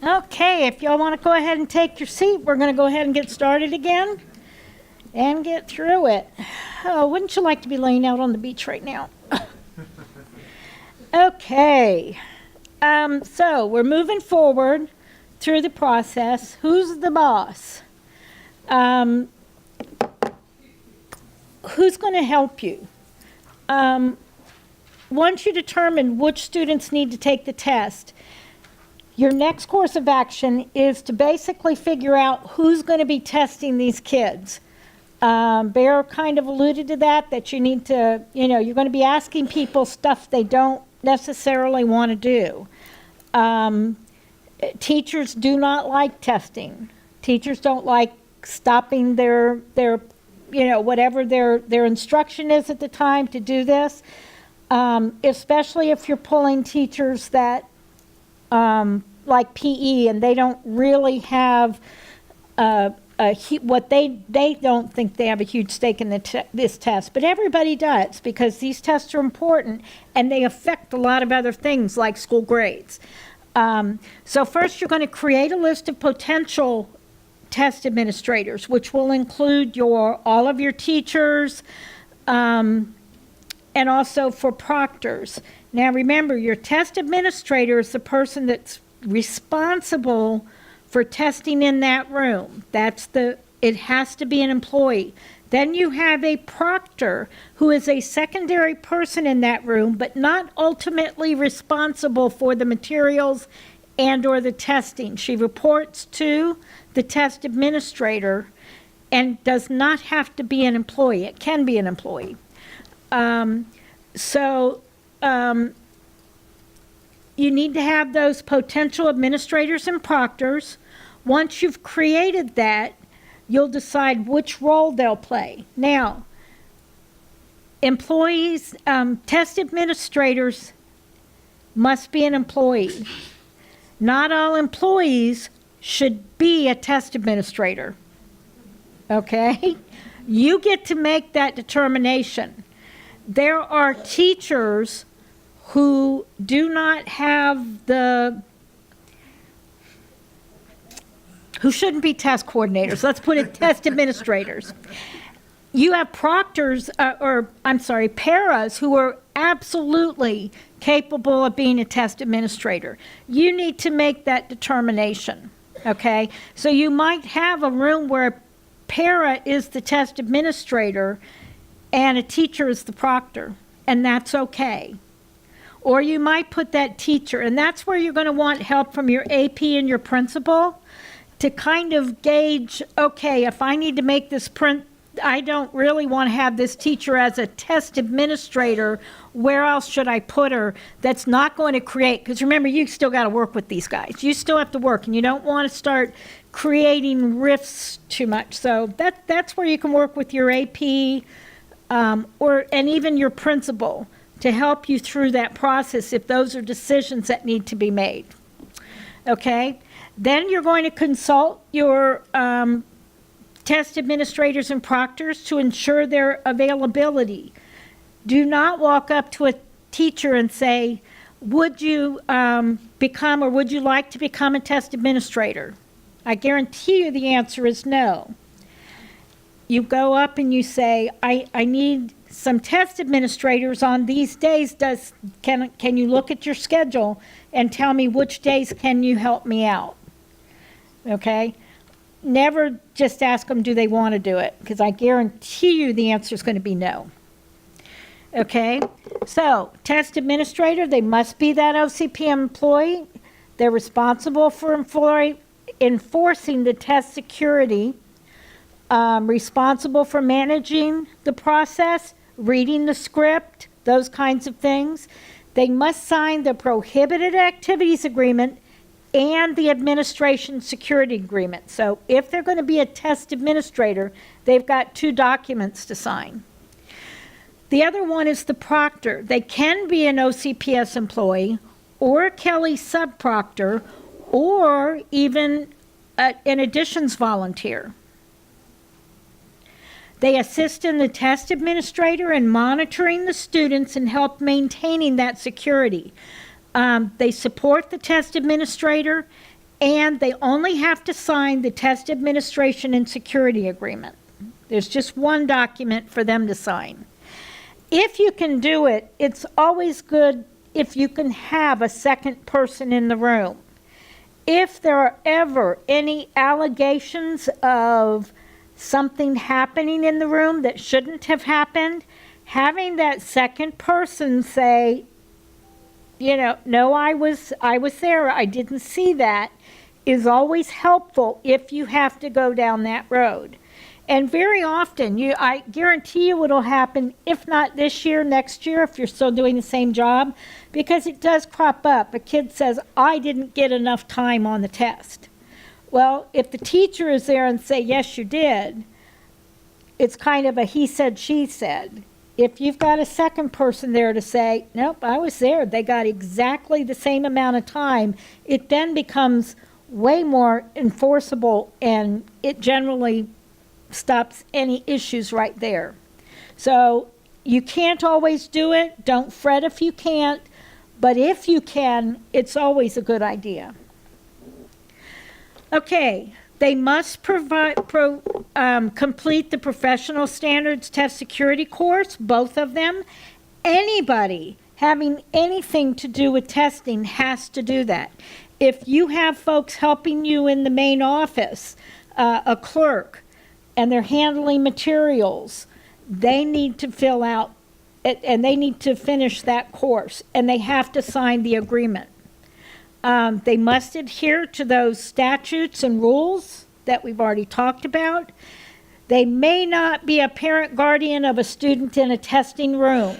Okay, if y'all want to go ahead and take your seat, we're going to go ahead and get started again and get through it. Oh, wouldn't you like to be laying out on the beach right now? Okay, so we're moving forward through the process. Who's the boss? Who's going to help you? Once you determine which students need to take the test, your next course of action is to basically figure out who's going to be testing these kids. Bear kind of alluded to that you need to, you're going to be asking people stuff they don't necessarily want to do. Teachers do not like testing. Teachers don't like stopping their whatever their instruction is at the time to do this, especially if you're pulling teachers that like PE and they don't really have what they don't think they have a huge stake in this test, but everybody does, because these tests are important and they affect a lot of other things like school grades. So first you're going to create a list of potential test administrators, which will include all of your teachers, and also for proctors. Now remember, your test administrator is the person that's responsible for testing in that room. It has to be an employee. Then you have a proctor, who is a secondary person in that room, but not ultimately responsible for the materials and or the testing. She reports to the test administrator and does not have to be an employee. It can be an employee. You need to have those potential administrators and proctors. Once you've created that, you'll decide which role they'll play. Now, employees, test administrators must be an employee. Not all employees should be a test administrator, okay? You get to make that determination. There are teachers who do not have who shouldn't be test coordinators. Let's put it test administrators. You have proctors, paras who are absolutely capable of being a test administrator. You need to make that determination, okay? So you might have a room where a para is the test administrator and a teacher is the proctor, and that's okay. Or you might put that teacher, and that's where you're going to want help from your AP and your principal to kind of gauge, okay, if I need to make this print, I don't really want to have this teacher as a test administrator, where else should I put her that's not going to create, because remember, you still got to work with these guys. You still have to work, and you don't want to start creating rifts too much. So that's where you can work with your AP and even your principal to help you through that process if those are decisions that need to be made. Okay? Then you're going to consult your test administrators and proctors to ensure their availability. Do not walk up to a teacher and say, would you become, or would you like to become a test administrator? I guarantee you the answer is no. You go up and you say, I need some test administrators on these days. Can you look at your schedule and tell me which days can you help me out? Okay? Never just ask them, do they want to do it? Because I guarantee you the answer is going to be no. Okay? So, test administrator, they must be that OCPM employee. They're responsible for enforcing the test security, responsible for managing the process, reading the script, those kinds of things. They must sign the prohibited activities agreement and the administration security agreement. So if they're going to be a test administrator, they've got two documents to sign. The other one is the proctor. They can be an OCPS employee or a Kelly sub-proctor or even an additions volunteer. They assist in the test administrator in monitoring the students and help maintaining that security. They support the test administrator and they only have to sign the test administration and security agreement. There's just one document for them to sign. If you can do it, it's always good if you can have a second person in the room. If there are ever any allegations of something happening in the room that shouldn't have happened, having that second person say, you know, no, I was there, I didn't see that, is always helpful if you have to go down that road. And very often, I guarantee you it'll happen, if not this year, next year, if you're still doing the same job, because it does crop up. A kid says, I didn't get enough time on the test. Well, if the teacher is there and say, yes, you did, it's kind of a he said, she said. If you've got a second person there to say, nope, I was there, they got exactly the same amount of time, it then becomes way more enforceable, and it generally stops any issues right there. So you can't always do it. Don't fret if you can't, but if you can, it's always a good idea. Okay, they must complete the professional standards test security course, both of them. Anybody having anything to do with testing has to do that. If you have folks helping you in the main office, a clerk, and they're handling materials, they need to fill out, and they need to finish that course, and they have to sign the agreement. They must adhere to those statutes and rules that we've already talked about. They may not be a parent guardian of a student in a testing room.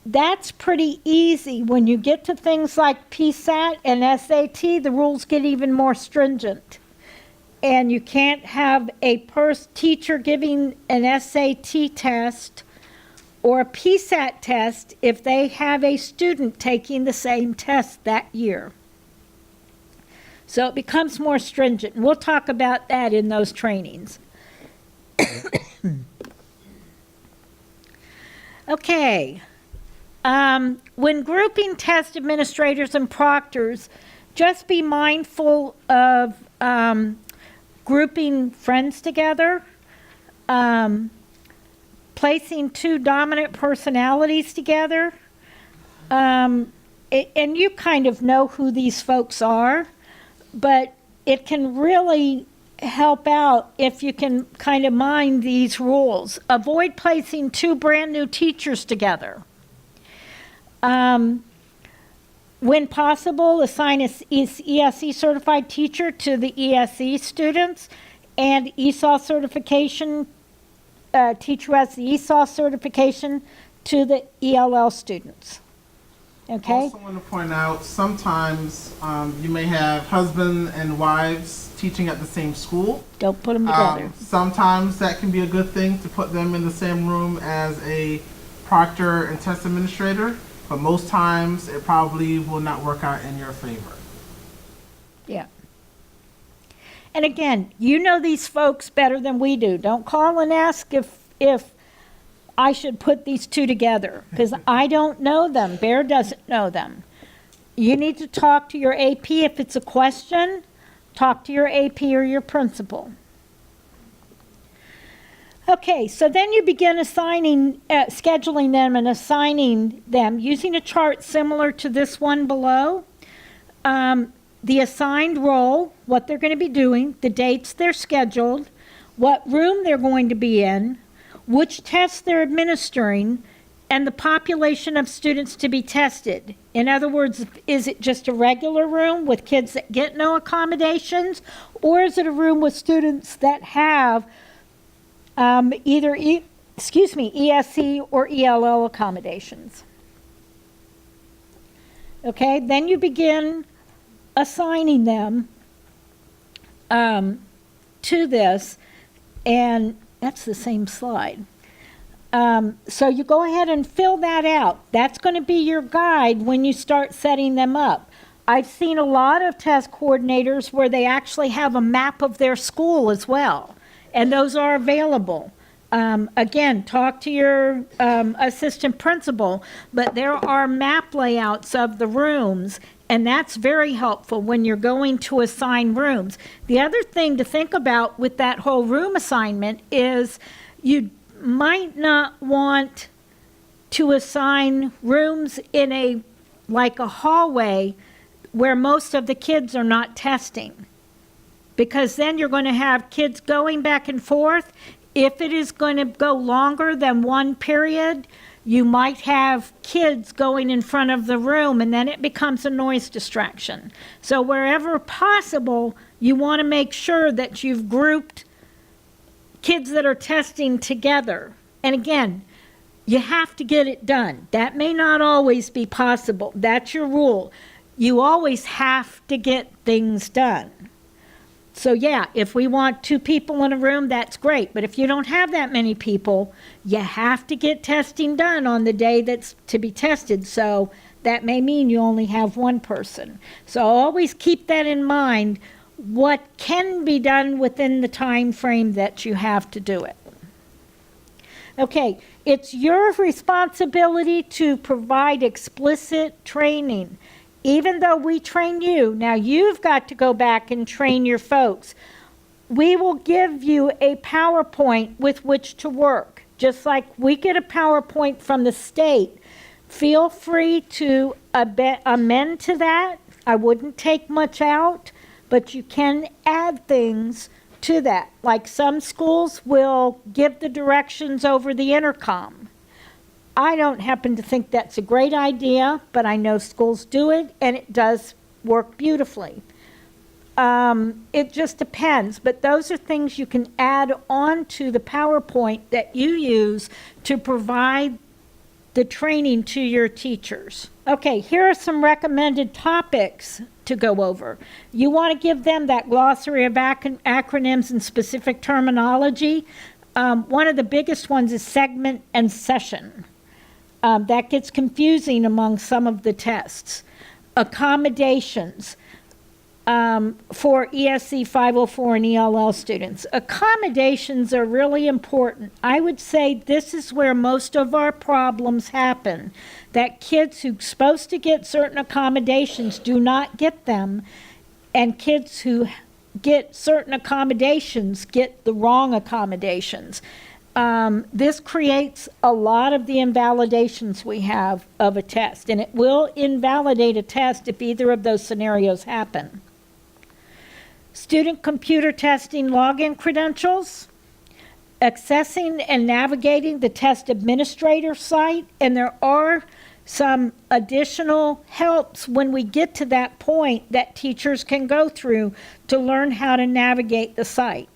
That's pretty easy. When you get to things like PSAT and SAT, the rules get even more stringent. And you can't have a teacher giving an SAT test or a PSAT test if they have a student taking the same test that year. So it becomes more stringent. And we'll talk about that in those trainings. Okay. When grouping test administrators and proctors, just be mindful of grouping friends together, placing two dominant personalities together, and you kind of know who these folks are, but it can really help out if you can kind of mind these rules. Avoid placing two brand new teachers together. When possible, assign a ESE certified teacher to the ESE students, and ESOL certification, teacher who has the ESOL certification to the ELL students. Okay? I also want to point out, sometimes you may have husband and wives teaching at the same school. Don't put them together. Sometimes that can be a good thing to put them in the same room as a proctor and test administrator. But most times, it probably will not work out in your favor. Yeah. And again, you know these folks better than we do. Don't call and ask if I should put these two together, because I don't know them. Bear doesn't know them. You need to talk to your AP. If it's a question, talk to your AP or your principal. Okay, so then you begin assigning, scheduling them and assigning them using a chart similar to this one below. The assigned role, what they're going to be doing, the dates they're scheduled, what room they're going to be in, which tests they're administering, and the population of students to be tested. In other words, is it just a regular room with kids that get no accommodations, or is it a room with students that have either ESE or ELL accommodations? Okay, then you begin assigning them to this, and that's the same slide. So you go ahead and fill that out. That's going to be your guide when you start setting them up. I've seen a lot of test coordinators where they actually have a map of their school as well, and those are available. Again, talk to your assistant principal, but there are map layouts of the rooms, And that's very helpful when you're going to assign rooms. The other thing to think about with that whole room assignment is you might not want to assign rooms in like a hallway where most of the kids are not testing. Because then you're going to have kids going back and forth. If it is going to go longer than one period, you might have kids going in front of the room, and then it becomes a noise distraction. So wherever possible, you want to make sure that you've grouped kids that are testing together. And again, you have to get it done. That may not always be possible. That's your rule. You always have to get things done. So yeah, if we want 2 people in a room, that's great. But if you don't have that many people, you have to get testing done on the day that's to be tested. So that may mean you only have 1 person. So always keep that in mind, what can be done within the time frame that you have to do it. Okay, it's your responsibility to provide explicit training. Even though we train you, now you've got to go back and train your folks. We will give you a PowerPoint with which to work, just like we get a PowerPoint from the state. Feel free to amend to that. I wouldn't take much out, but you can add things to that. Like some schools will give the directions over the intercom. I don't happen to think that's a great idea, but I know schools do it, and it does work beautifully. It just depends, but those are things you can add on to the PowerPoint that you use to provide the training to your teachers. Okay, here are some recommended topics to go over. You want to give them that glossary of acronyms and specific terminology. One of the biggest ones is segment and session. That gets confusing among some of the tests. Accommodations for ESC 504 and ELL students. Accommodations are really important. I would say this is where most of our problems happen, that kids who are supposed to get certain accommodations do not get them, and kids who get certain accommodations get the wrong accommodations. This creates a lot of the invalidations we have of a test, and it will invalidate a test if either of those scenarios happen. Student computer testing login credentials, accessing and navigating the test administrator site, and there are some additional helps when we get to that point that teachers can go through to learn how to navigate the site.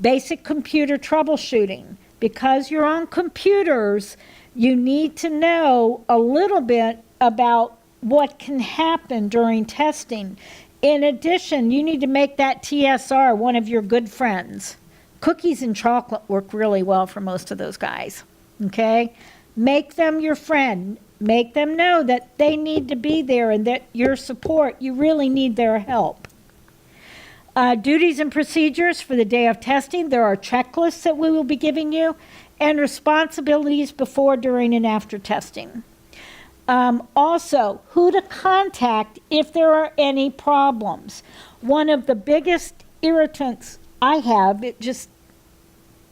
Basic computer troubleshooting. Because you're on computers, you need to know a little bit about what can happen during testing. In addition, you need to make that TSR one of your good friends. Cookies and chocolate work really well for most of those guys, okay? Make them your friend. Make them know that they need to be there and that your support, you really need their help. Duties and procedures for the day of testing. There are checklists that we will be giving you, and responsibilities before, during, and after testing. Also, who to contact if there are any problems. One of the biggest irritants I have, it just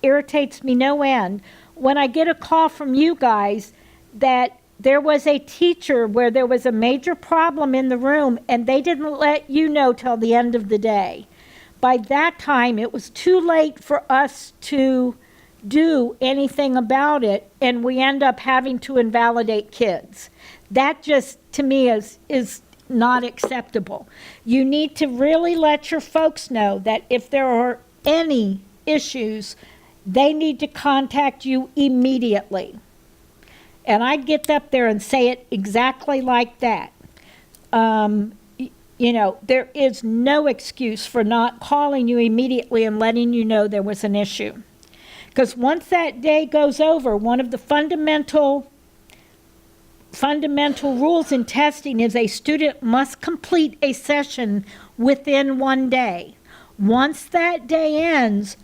irritates me no end, when I get a call from you guys that there was a teacher where there was a major problem in the room and they didn't let you know till the end of the day. By that time, it was too late for us to do anything about it, and we end up having to invalidate kids. That just, to me, is not acceptable. You need to really let your folks know that if there are any issues, they need to contact you immediately. And I'd get up there and say it exactly like that. You know, there is no excuse for not calling you immediately and letting you know there was an issue. Because once that day goes over, one of the fundamental rules in testing is a student must complete a session within 1 day. Once that day ends,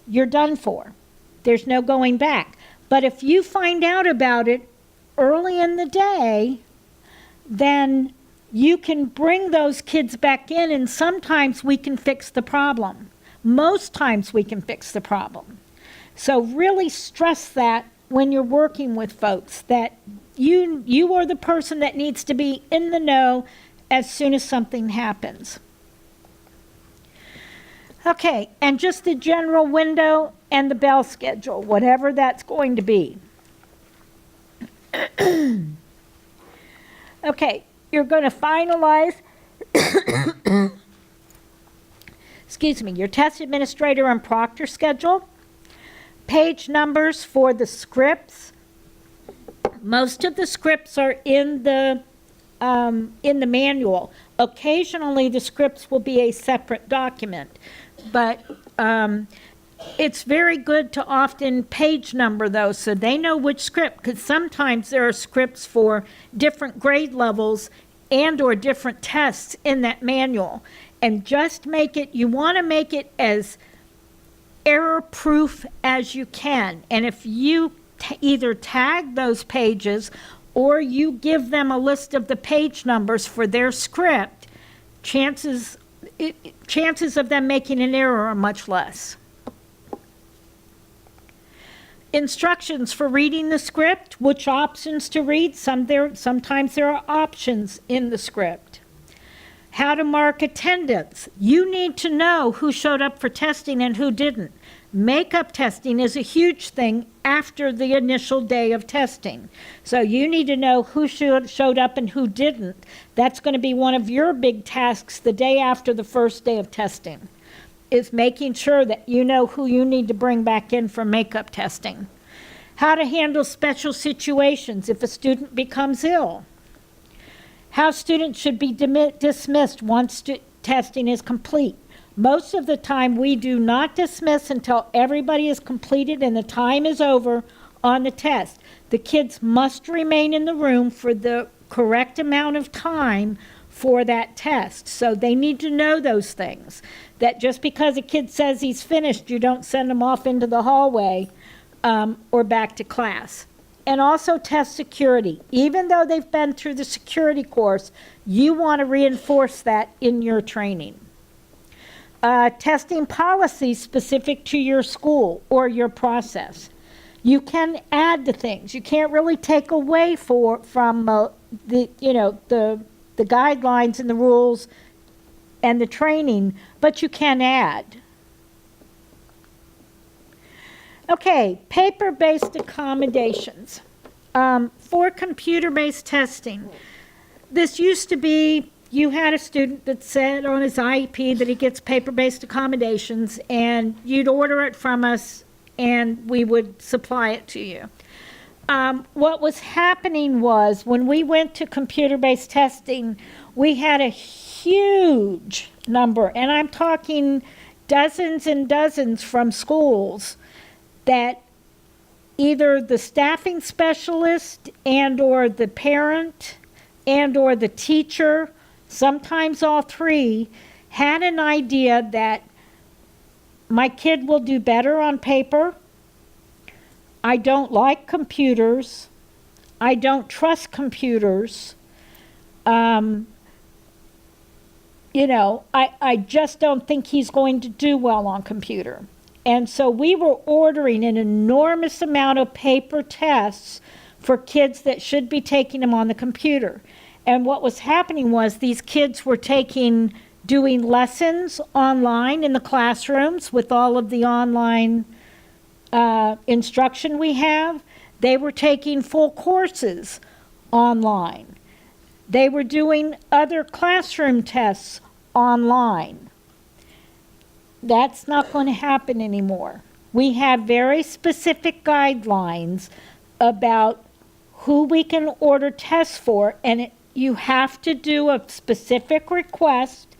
you're done for. There's no going back. But if you find out about it early in the day, then you can bring those kids back in, and sometimes we can fix the problem. Most times we can fix the problem. So really stress that when you're working with folks, that you are the person that needs to be in the know as soon as something happens. Okay, and just the general window and the bell schedule, whatever that's going to be. Okay, you're going to finalize, excuse me, your test administrator and proctor schedule, page numbers for the scripts. Most of the scripts are in the manual. Occasionally, the scripts will be a separate document, but it's very good to often page number those so they know which script, because sometimes there are scripts for different grade levels and or different tests in that manual. And just make it, you want to make it as error-proof as you can. And if you either tag those pages or you give them a list of the page numbers for their script, chances of them making an error are much less. Instructions for reading the script, which options to read. Sometimes there are options in the script. How to mark attendance. You need to know who showed up for testing and who didn't. Makeup testing is a huge thing after the initial day of testing. So you need to know who showed up and who didn't. That's going to be one of your big tasks the day after the first day of testing, is making sure that you know who you need to bring back in for makeup testing. How to handle special situations if a student becomes ill. How students should be dismissed once testing is complete. Most of the time, we do not dismiss until everybody is completed and the time is over on the test. The kids must remain in the room for the correct amount of time for that test. So they need to know those things. That just because a kid says he's finished, you don't send them off into the hallway or back to class. And also test security. Even though they've been through the security course, you want to reinforce that in your training. Testing policies specific to your school or your process. You can add the things. You can't really take away from the guidelines and the rules and the training, but you can add. Okay, paper-based accommodations. For computer-based testing, this used to be, you had a student that said on his IEP that he gets paper-based accommodations, and you'd order it from us, and we would supply it to you. What was happening was, when we went to computer-based testing, we had a huge number, and I'm talking dozens and dozens from schools, that either the staffing specialist and or the parent and or the teacher, sometimes all three, had an idea that my kid will do better on paper, I don't like computers, I don't trust computers, I just don't think he's going to do well on computer. And so we were ordering an enormous amount of paper tests for kids that should be taking them on the computer. And what was happening was these kids were doing lessons online in the classrooms with all of the online instruction we have. They were taking full courses online. They were doing other classroom tests online. That's not going to happen anymore. We have very specific guidelines about who we can order tests for, and you have to do a specific request,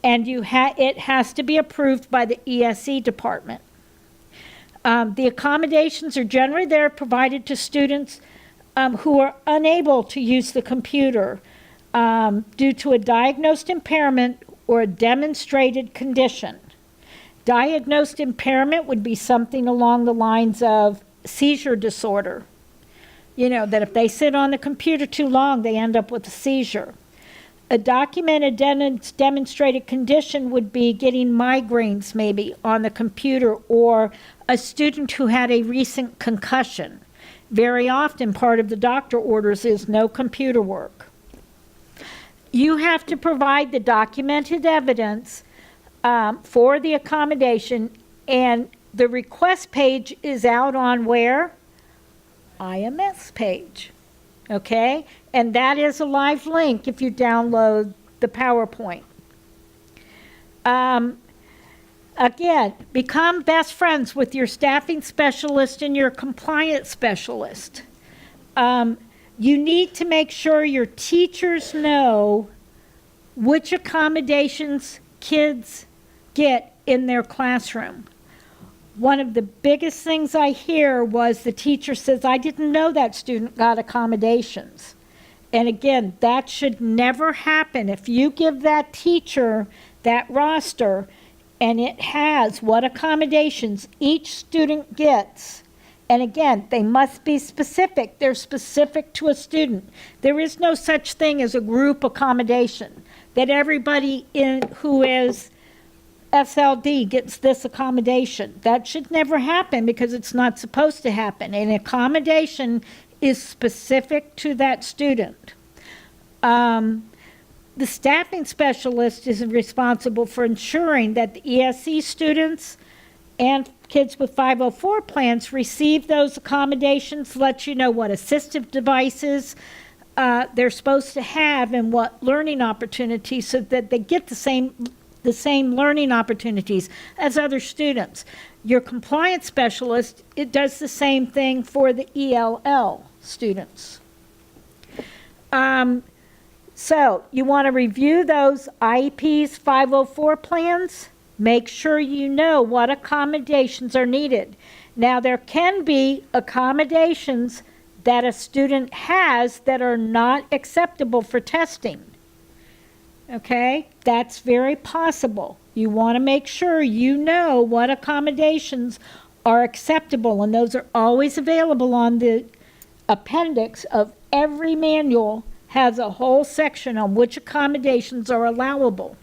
and it has to be approved by the ESE department. The accommodations are generally there provided to students who are unable to use the computer due to a diagnosed impairment or a demonstrated condition. Diagnosed impairment would be something along the lines of seizure disorder. That if they sit on the computer too long, they end up with a seizure. A documented demonstrated condition would be getting migraines maybe on the computer, or a student who had a recent concussion. Very often part of the doctor orders is no computer work. You have to provide the documented evidence for the accommodation, and the request page is out on where? IMS page, okay? And that is a live link if you download the PowerPoint. Again, become best friends with your staffing specialist and your compliance specialist. You need to make sure your teachers know which accommodations kids get in their classroom. One of the biggest things I hear was the teacher says, I didn't know that student got accommodations. And again, that should never happen. If you give that teacher that roster and it has what accommodations each student gets, and again, they must be specific. They're specific to a student. There is no such thing as a group accommodation, that everybody who is SLD gets this accommodation. That should never happen because it's not supposed to happen. An accommodation is specific to that student. The staffing specialist is responsible for ensuring that the ESE students and kids with 504 plans receive those accommodations, let you know what assistive devices they're supposed to have and what learning opportunities, so that they get the same learning opportunities as other students. Your compliance specialist, it does the same thing for the ELL students. So you want to review those IEPs 504 plans. Make sure you know what accommodations are needed. Now, there can be accommodations that a student has that are not acceptable for testing. Okay, that's very possible. You want to make sure you know what accommodations are acceptable, and those are always available on the appendix of every manual. Has a whole section on which accommodations are allowable.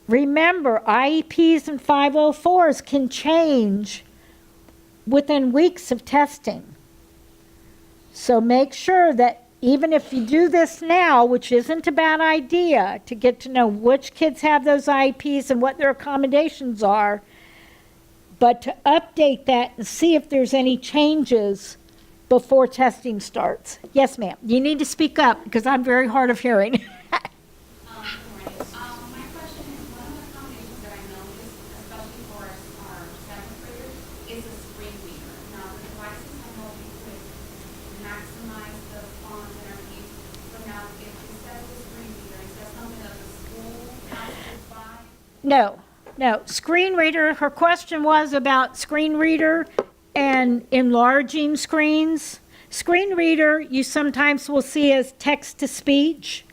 Remember, IEPs and 504s can change within weeks of testing. So make sure that even if you do this now, which isn't a bad idea, to get to know which kids have those IEPs and what their accommodations are, but to update that and see if there's any changes before testing starts. Yes, ma'am. You need to speak up because I'm very hard of hearing. Good morning. My question is, one of the accommodations that I noticed, especially for our seventh graders, is a screen reader. Now, the devices, I know you could maximize the font and everything, but now if it says the screen reader, is that something that the school has to buy? No. Screen reader, her question was about screen reader and enlarging screens. Screen reader, you sometimes will see as text-to-speech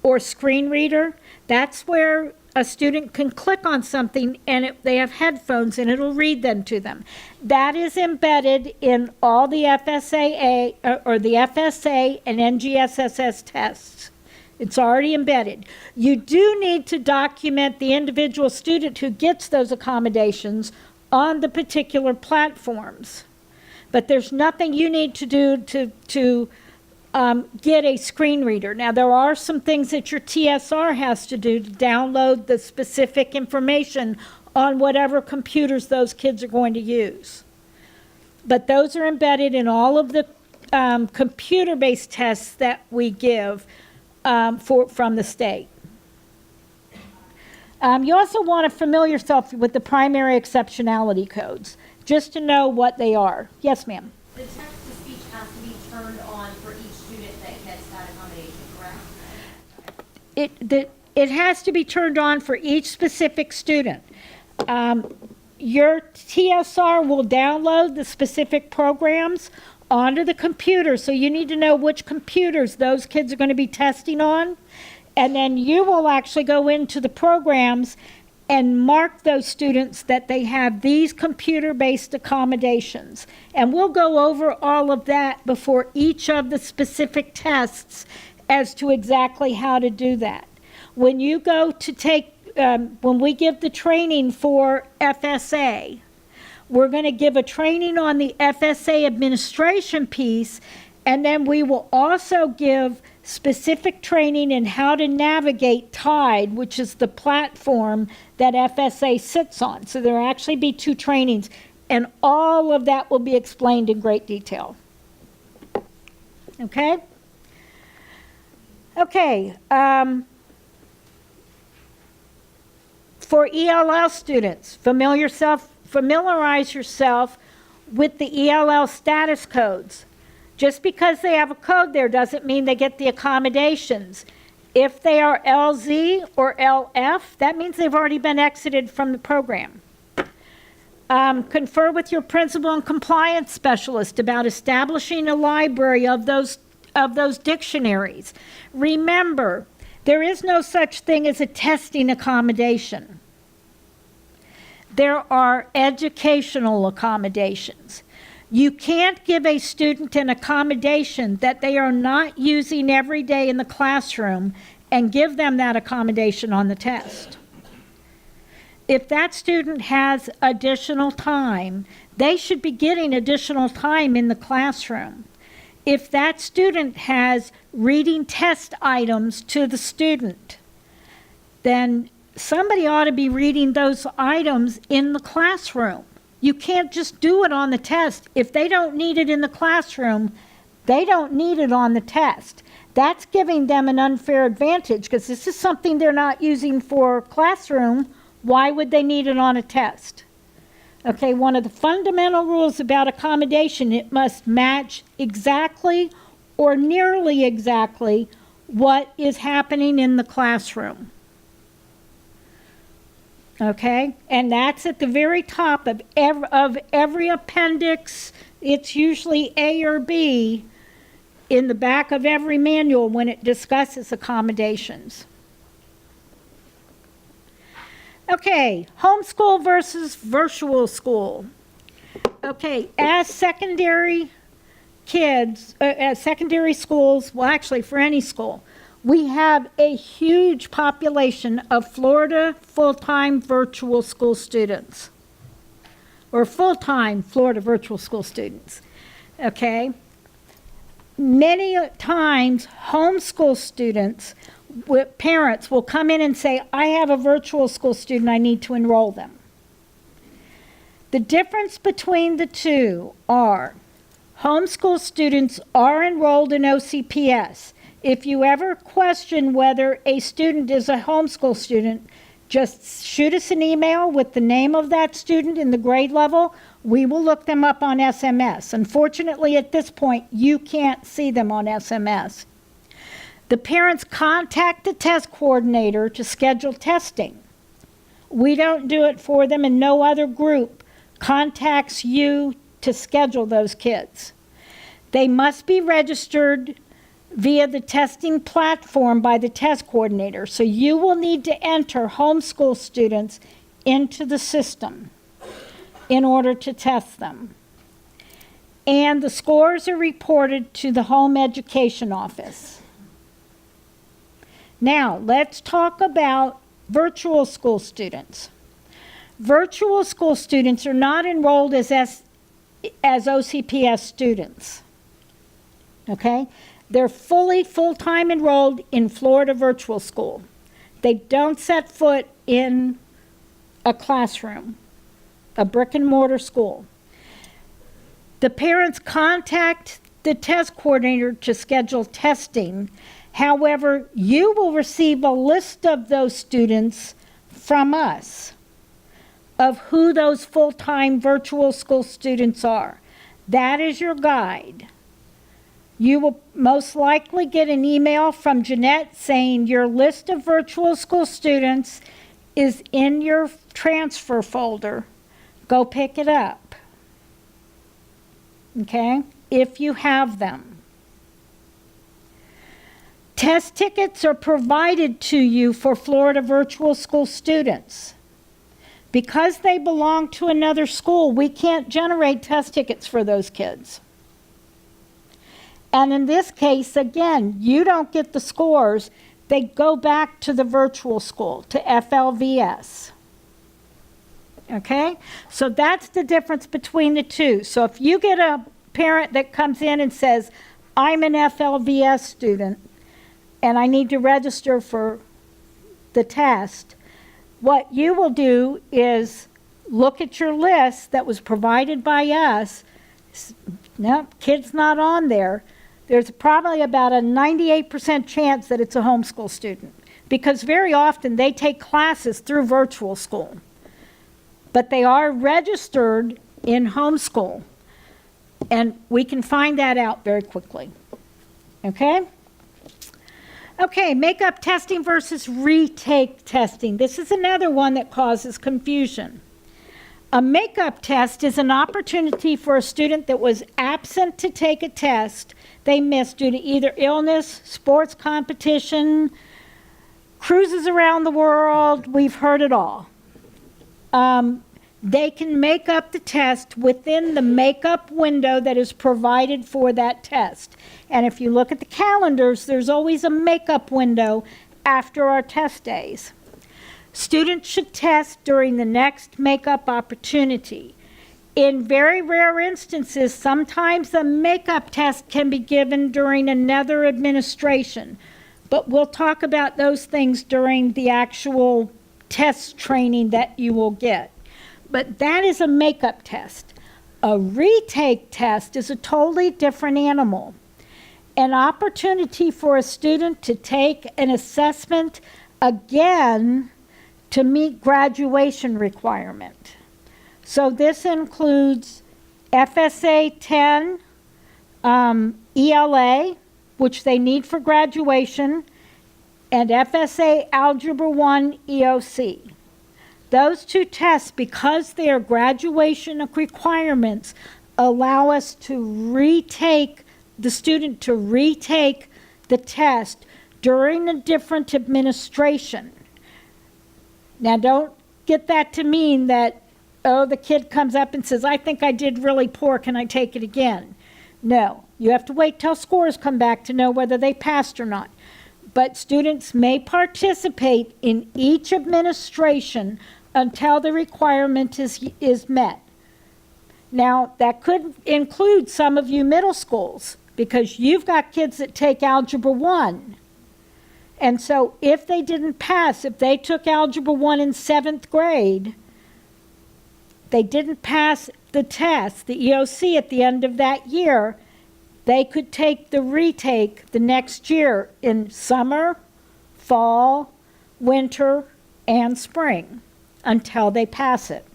or screen reader. That's where a student can click on something and they have headphones and it'll read them to them. That is embedded in all the FSAA or the FSA and NGSSS tests. It's already embedded. You do need to document the individual student who gets those accommodations on the particular platforms. But there's nothing you need to do to get a screen reader. Now, there are some things that your TSR has to do to download the specific information on whatever computers those kids are going to use. But those are embedded in all of the computer-based tests that we give from the state. You also want to familiar yourself with the primary exceptionality codes, just to know what they are. Yes, ma'am. The text-to-speech has to be turned on for each student that gets that accommodation, correct? It has to be turned on for each specific student. Your TSR will download the specific programs onto the computer, so you need to know which computers those kids are going to be testing on. And then you will actually go into the programs and mark those students that they have these computer-based accommodations. And we'll go over all of that before each of the specific tests as to exactly how to do that. When you go to take, when we give the training for FSA, we're going to give a training on the FSA administration piece, and then we will also give specific training in how to navigate TIDE, which is the platform that FSA sits on. So there will actually be 2 trainings, and all of that will be explained in great detail. Okay? Okay. For ELL students, familiarize yourself with the ELL status codes. Just because they have a code there doesn't mean they get the accommodations. If they are LZ or LF, that means they've already been exited from the program. Confer with your principal and compliance specialist about establishing a library of those dictionaries. Remember, there is no such thing as a testing accommodation. There are educational accommodations. You can't give a student an accommodation that they are not using every day in the classroom and give them that accommodation on the test. If that student has additional time, they should be getting additional time in the classroom. If that student has reading test items to the student, then somebody ought to be reading those items in the classroom. You can't just do it on the test. If they don't need it in the classroom, they don't need it on the test. That's giving them an unfair advantage because this is something they're not using for classroom. Why would they need it on a test? Okay, one of the fundamental rules about accommodation, it must match exactly or nearly exactly what is happening in the classroom. Okay, and that's at the very top of every appendix. It's usually A or B in the back of every manual when it discusses accommodations. Okay, homeschool versus virtual school. Okay, as secondary kids, as secondary schools, well actually for any school, we have a huge population of Florida full-time virtual school students, or full-time Florida virtual school students, okay? Many times, homeschool students, parents will come in and say, I have a virtual school student, I need to enroll them. The difference between the two are homeschool students are enrolled in OCPS. If you ever question whether a student is a homeschool student, just shoot us an email with the name of that student and the grade level. We will look them up on SMS. Unfortunately, at this point, you can't see them on SMS. The parents contact the test coordinator to schedule testing. We don't do it for them, and no other group contacts you to schedule those kids. They must be registered via the testing platform by the test coordinator. So you will need to enter homeschool students into the system in order to test them. And the scores are reported to the home education office. Now, let's talk about virtual school students. Virtual school students are not enrolled as OCPS students. Okay? They're full-time enrolled in Florida virtual school. They don't set foot in a classroom, a brick and mortar school. The parents contact the test coordinator to schedule testing. However, you will receive a list of those students from us of who those full-time virtual school students are. That is your guide. You will most likely get an email from Jeanette saying your list of virtual school students is in your transfer folder. Go pick it up. Okay? If you have them. Test tickets are provided to you for Florida virtual school students. Because they belong to another school, we can't generate test tickets for those kids. And in this case, again, you don't get the scores. They go back to the virtual school, to FLVS. Okay? So that's the difference between the two. So if you get a parent that comes in and says, I'm an FLVS student and I need to register for the test, what you will do is look at your list that was provided by us. No, kid's not on there. There's probably about a 98% chance that it's a homeschool student, because very often they take classes through virtual school, but they are registered in homeschool, and we can find that out very quickly. Okay? Okay, makeup testing versus retake testing. This is another one that causes confusion. A makeup test is an opportunity for a student that was absent to take a test they missed due to either illness, sports competition, cruises around the world. We've heard it all. They can make up the test within the makeup window that is provided for that test. And if you look at the calendars, there's always a makeup window after our test days. Students should test during the next makeup opportunity. In very rare instances, sometimes the makeup test can be given during another administration, but we'll talk about those things during the actual test training that you will get. But that is a makeup test. A retake test is a totally different animal. An opportunity for a student to take an assessment again to meet graduation requirement. So this includes FSA 10, ELA, which they need for graduation, and FSA Algebra 1 EOC. Those two tests, because they are graduation requirements, allow us to retake, the student to retake the test during a different administration. Now, don't get that to mean that, oh, the kid comes up and says, I think I did really poor, can I take it again? No, you have to wait till scores come back to know whether they passed or not. But students may participate in each administration until the requirement is met. Now, that could include some of you middle schools, because you've got kids that take Algebra 1. And so if they didn't pass, if they took Algebra 1 in 7th grade, they didn't pass the test, the EOC at the end of that year, they could take the retake the next year in summer, fall, winter, and spring until they pass it.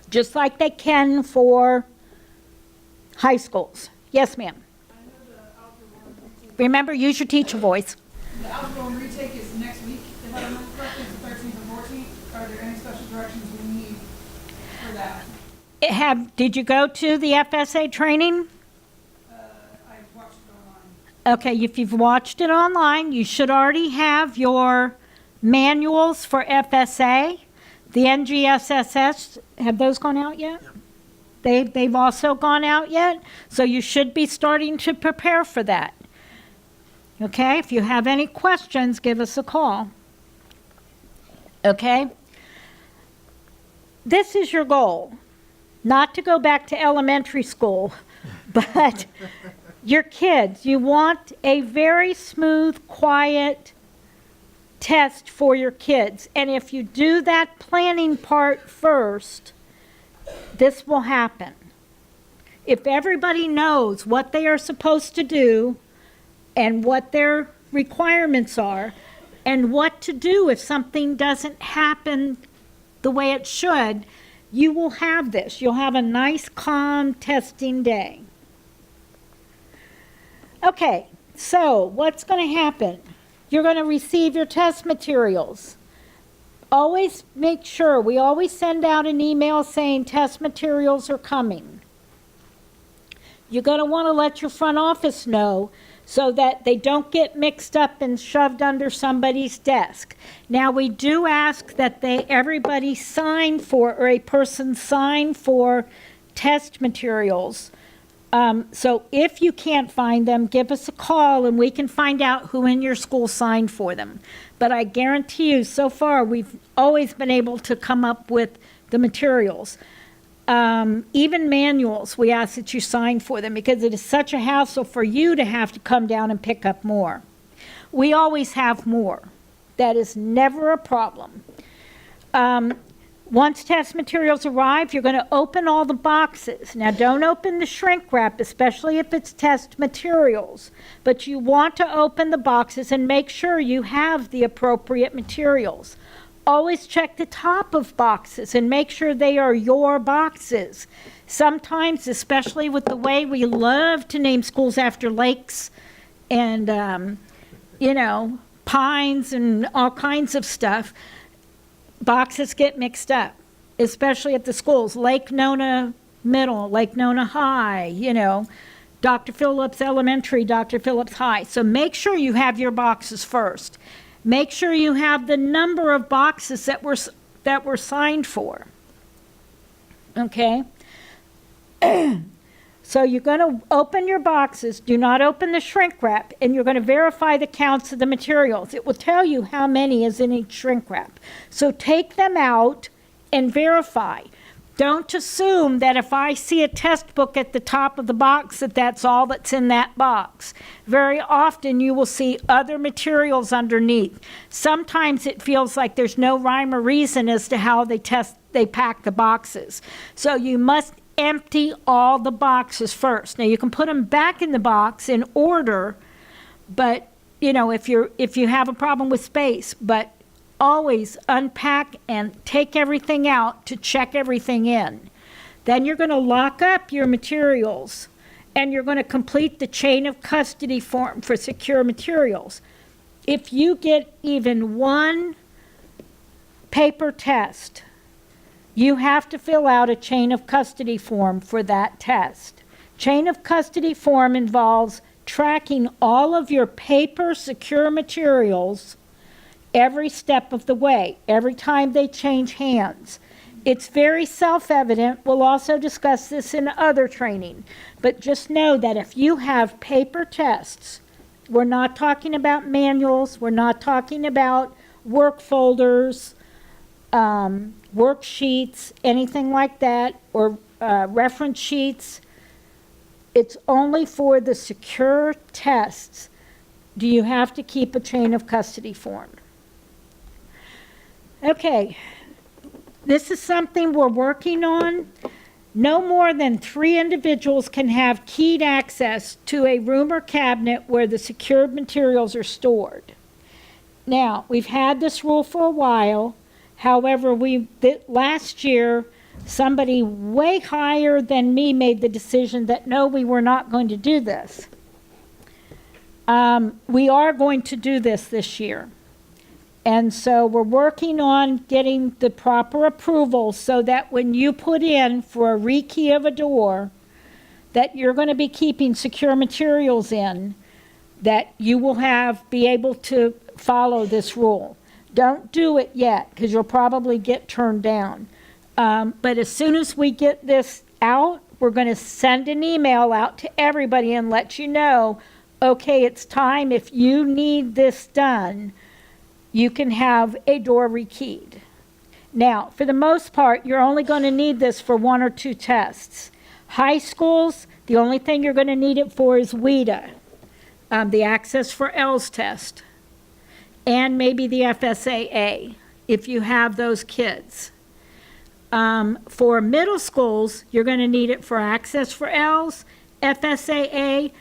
Just like they can for high schools. Yes, ma'am. Remember, use your teacher voice. The algebra one retake is next week, if I remember correctly, it's the 13th and 14th. Are there any special directions we need for that? Did you go to the FSA training? I watched it online. Okay, if you've watched it online, you should already have your manuals for FSA. The NGSSS, have those gone out yet? Yep. They've also gone out yet? So you should be starting to prepare for that. Okay, if you have any questions, give us a call. Okay? This is your goal. Not to go back to elementary school, but your kids, you want a very smooth, quiet test for your kids. And if you do that planning part first, this will happen. If everybody knows what they are supposed to do and what their requirements are and what to do if something doesn't happen the way it should, you will have this. You'll have a nice, calm testing day. Okay, so what's going to happen? You're going to receive your test materials. Always make sure, we always send out an email saying test materials are coming. You're going to want to let your front office know so that they don't get mixed up and shoved under somebody's desk. Now, we do ask that everybody sign for, or a person sign for test materials So if you can't find them, give us a call and we can find out who in your school signed for them. But I guarantee you, so far, we've always been able to come up with the materials. Even manuals, we ask that you sign for them because it is such a hassle for you to have to come down and pick up more. We always have more. That is never a problem. Once test materials arrive, you're going to open all the boxes. Now, don't open the shrink wrap, especially if it's test materials. But you want to open the boxes and make sure you have the appropriate materials. Always check the top of boxes and make sure they are your boxes. Sometimes, especially with the way we love to name schools after lakes and, pines and all kinds of stuff, boxes get mixed up, especially at the schools. Lake Nona Middle, Lake Nona High, Dr. Phillips Elementary, Dr. Phillips High. So make sure you have your boxes first. Make sure you have the number of boxes that were signed for. Okay? So you're going to open your boxes, do not open the shrink wrap, and you're going to verify the counts of the materials. It will tell you how many is in each shrink wrap. So take them out and verify. Don't assume that if I see a test book at the top of the box that that's all that's in that box. Very often you will see other materials underneath. Sometimes it feels like there's no rhyme or reason as to how they pack the boxes. So you must empty all the boxes first. Now you can put them back in the box in order, but if you have a problem with space, but always unpack and take everything out to check everything in. Then you're going to lock up your materials and you're going to complete the chain of custody form for secure materials. If you get even one paper test, you have to fill out a chain of custody form for that test. Chain of custody form involves tracking all of your paper secure materials every step of the way, every time they change hands. It's very self-evident. We'll also discuss this in other training. But just know that if you have paper tests, we're not talking about manuals, we're not talking about work folders, worksheets, anything like that, or reference sheets. It's only for the secure tests do you have to keep a chain of custody form. Okay, this is something we're working on. No more than 3 individuals can have keyed access to a room or cabinet where the secured materials are stored. Now, we've had this rule for a while. However, last year, somebody way higher than me made the decision that no, we were not going to do this. We are going to do this year. And so we're working on getting the proper approval so that when you put in for a rekey of a door that you're going to be keeping secure materials in, that you will be able to follow this rule. Don't do it yet because you'll probably get turned down. But as soon as we get this out, we're going to send an email out to everybody and let you know, okay, it's time. If you need this done, you can have a door rekeyed. Now, for the most part, you're only going to need this for 1 or 2 tests. High schools, the only thing you're going to need it for is WIDA, the Access for L's test, and maybe the FSAA, if you have those kids. For middle schools, you're going to need it for Access for L's, FSAA,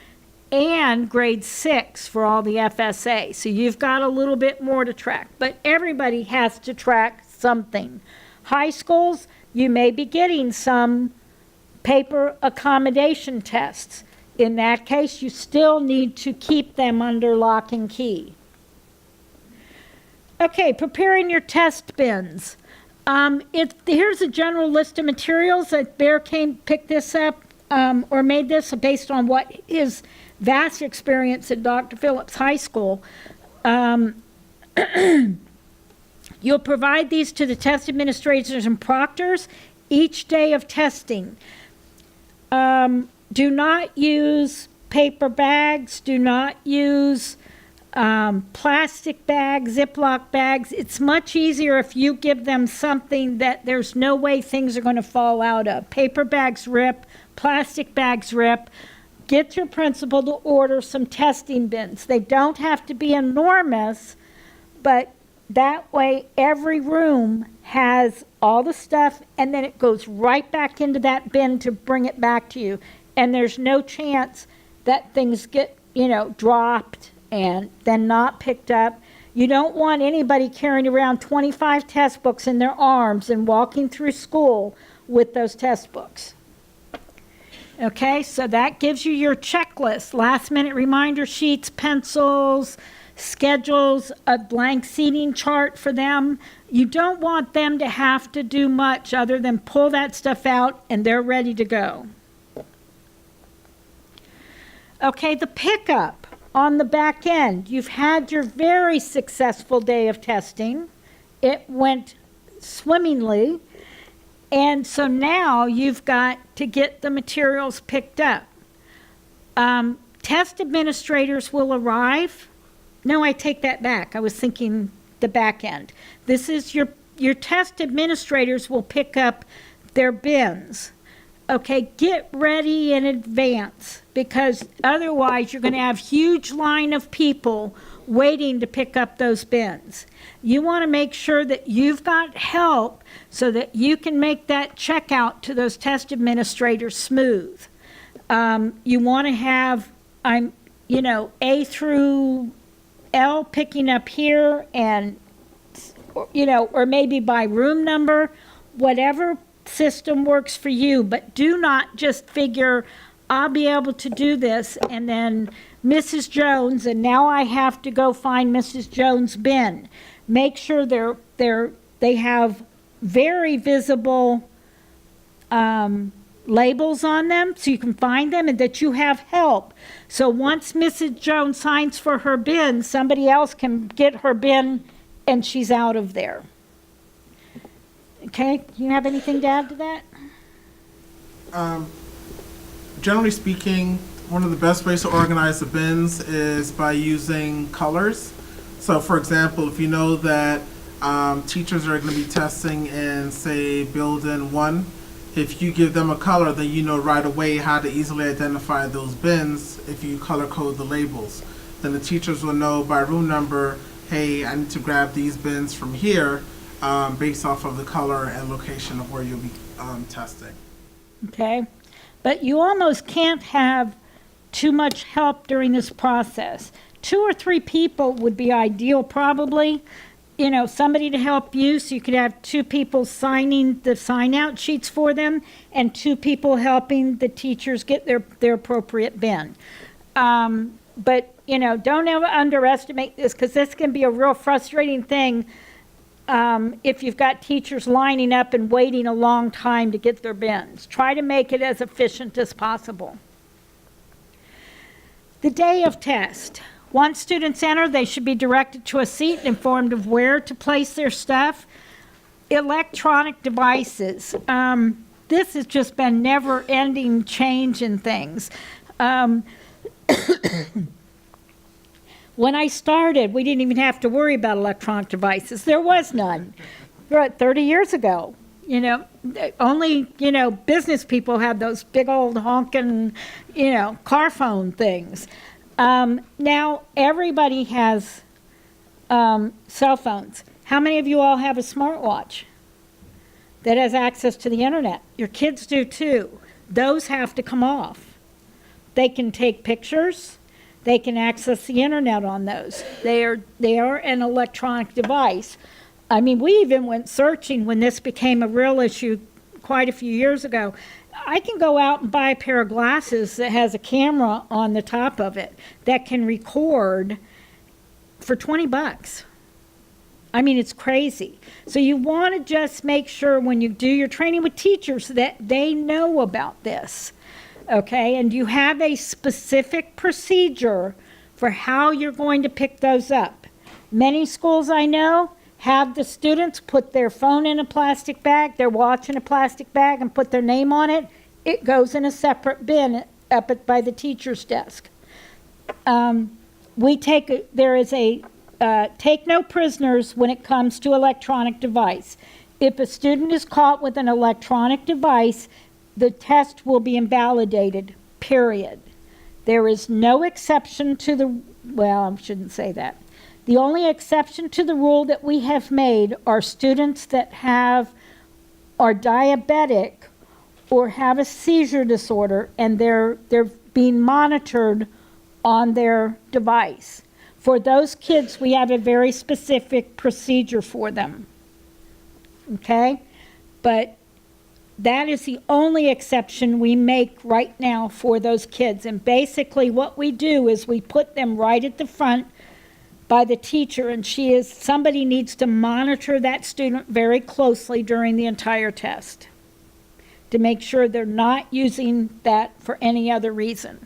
and grade 6 for all the FSA. So you've got a little bit more to track, but everybody has to track something. High schools, you may be getting some paper accommodation tests. In that case, you still need to keep them under lock and key. Okay, preparing your test bins. Here's a general list of materials that Bear picked this up or made this based on what his vast experience at Dr. Phillips High School. You'll provide these to the test administrators and proctors each day of testing. do not use paper bags, do not use plastic bags, Ziploc bags. It's much easier if you give them something that there's no way things are going to fall out of. Paper bags rip, plastic bags rip. Get your principal to order some testing bins. They don't have to be enormous, but that way every room has all the stuff, and then it goes right back into that bin to bring it back to you. And there's no chance that things get, dropped and then not picked up. You don't want anybody carrying around 25 test books in their arms and walking through school with those test books. Okay, so that gives you your checklist, last minute reminder sheets, pencils, schedules, a blank seating chart for them. You don't want them to have to do much other than pull that stuff out and they're ready to go. Okay, the pickup on the back end. You've had your very successful day of testing. It went swimmingly. And so now you've got to get the materials picked up. Test administrators will arrive. No, I take that back. I was thinking the back end. This is your test administrators will pick up their bins. Okay, get ready in advance because otherwise you're going to have huge line of people waiting to pick up those bins. You want to make sure that you've got help so that you can make that checkout to those test administrators smooth. You want to have, A through L picking up here and, or maybe by room number, whatever system works for you, but do not just figure, I'll be able to do this, and then Mrs. Jones, and now I have to go find Mrs. Jones' bin. Make sure they have very visible labels on them so you can find them and that you have help. So once Mrs. Jones signs for her bin, somebody else can get her bin and she's out of there. Okay, do you have anything to add to that? Generally speaking, one of the best ways to organize the bins is by using colors. So for example, if you know that teachers are going to be testing in, say, building 1, if you give them a color, then you know right away how to easily identify those bins if you color code the labels. Then the teachers will know by room number, hey, I need to grab these bins from here based off of the color and location of where you'll be testing. Okay, but you almost can't have too much help during this process. 2 or 3 people would be ideal probably. Somebody to help you, so you could have 2 people signing the sign-out sheets for them and 2 people helping the teachers get their appropriate bin. But, don't ever underestimate this because this can be a real frustrating thing if you've got teachers lining up and waiting a long time to get their bins. Try to make it as efficient as possible. The day of test. Once students enter, they should be directed to a seat and informed of where to place their stuff. Electronic devices. This has just been never-ending change in things. When I started, we didn't even have to worry about electronic devices. There was none. 30 years ago, only, business people had those big old honking, car phone things. Now everybody has cell phones. How many of you all have a smartwatch that has access to the internet? Your kids do too. Those have to come off. They can take pictures. They can access the internet on those. They are an electronic device. I mean, we even went searching when this became a real issue quite a few years ago. I can go out and buy a pair of glasses that has a camera on the top of it that can record for $20. I mean, it's crazy. So you want to just make sure when you do your training with teachers that they know about this. Okay, and you have a specific procedure for how you're going to pick those up. Many schools I know have the students put their phone in a plastic bag, their watch in a plastic bag, and put their name on it. It goes in a separate bin by the teacher's desk. There is a take no prisoners when it comes to electronic device. If a student is caught with an electronic device, the test will be invalidated, period. There is no exception to I shouldn't say that. The only exception to the rule that we have made are students that are diabetic or have a seizure disorder, and they're being monitored on their device. For those kids, we have a very specific procedure for them. Okay? But that is the only exception we make right now for those kids. And basically what we do is we put them right at the front by the teacher, and somebody needs to monitor that student very closely during the entire test to make sure they're not using that for any other reason.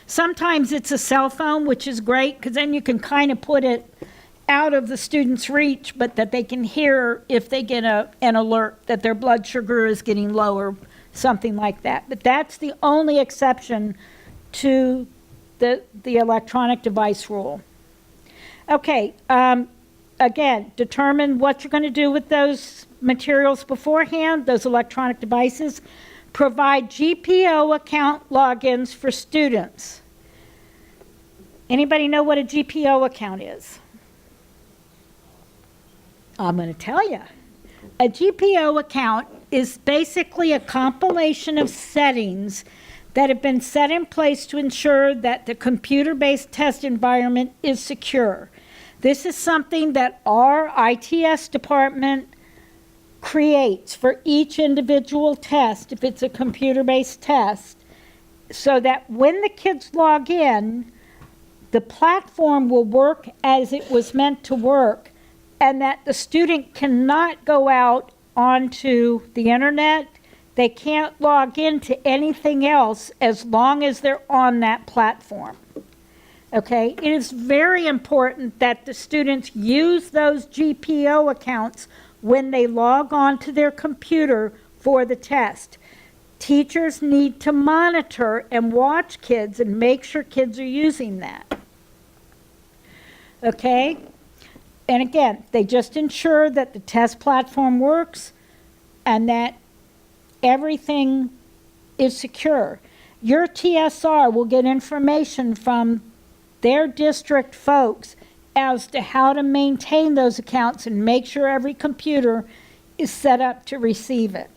Sometimes it's a cell phone, which is great, because then you can kind of put it out of the student's reach, but that they can hear if they get an alert that their blood sugar is getting low or something like that. But that's the only exception to the electronic device rule. Okay, again, determine what you're going to do with those materials beforehand, those electronic devices. Provide GPO account logins for students. Anybody know what a GPO account is? I'm going to tell you. A GPO account is basically a compilation of settings that have been set in place to ensure that the computer-based test environment is secure. This is something that our ITS department creates for each individual test, if it's a computer-based test, so that when the kids log in, the platform will work as it was meant to work, and that the student cannot go out onto the internet. They can't log into anything else as long as they're on that platform. Okay, it is very important that the students use those GPO accounts when they log on to their computer for the test. Teachers need to monitor and watch kids and make sure kids are using that. Okay? And again, they just ensure that the test platform works and that everything is secure. Your TSR will get information from their district folks as to how to maintain those accounts and make sure every computer is set up to receive it.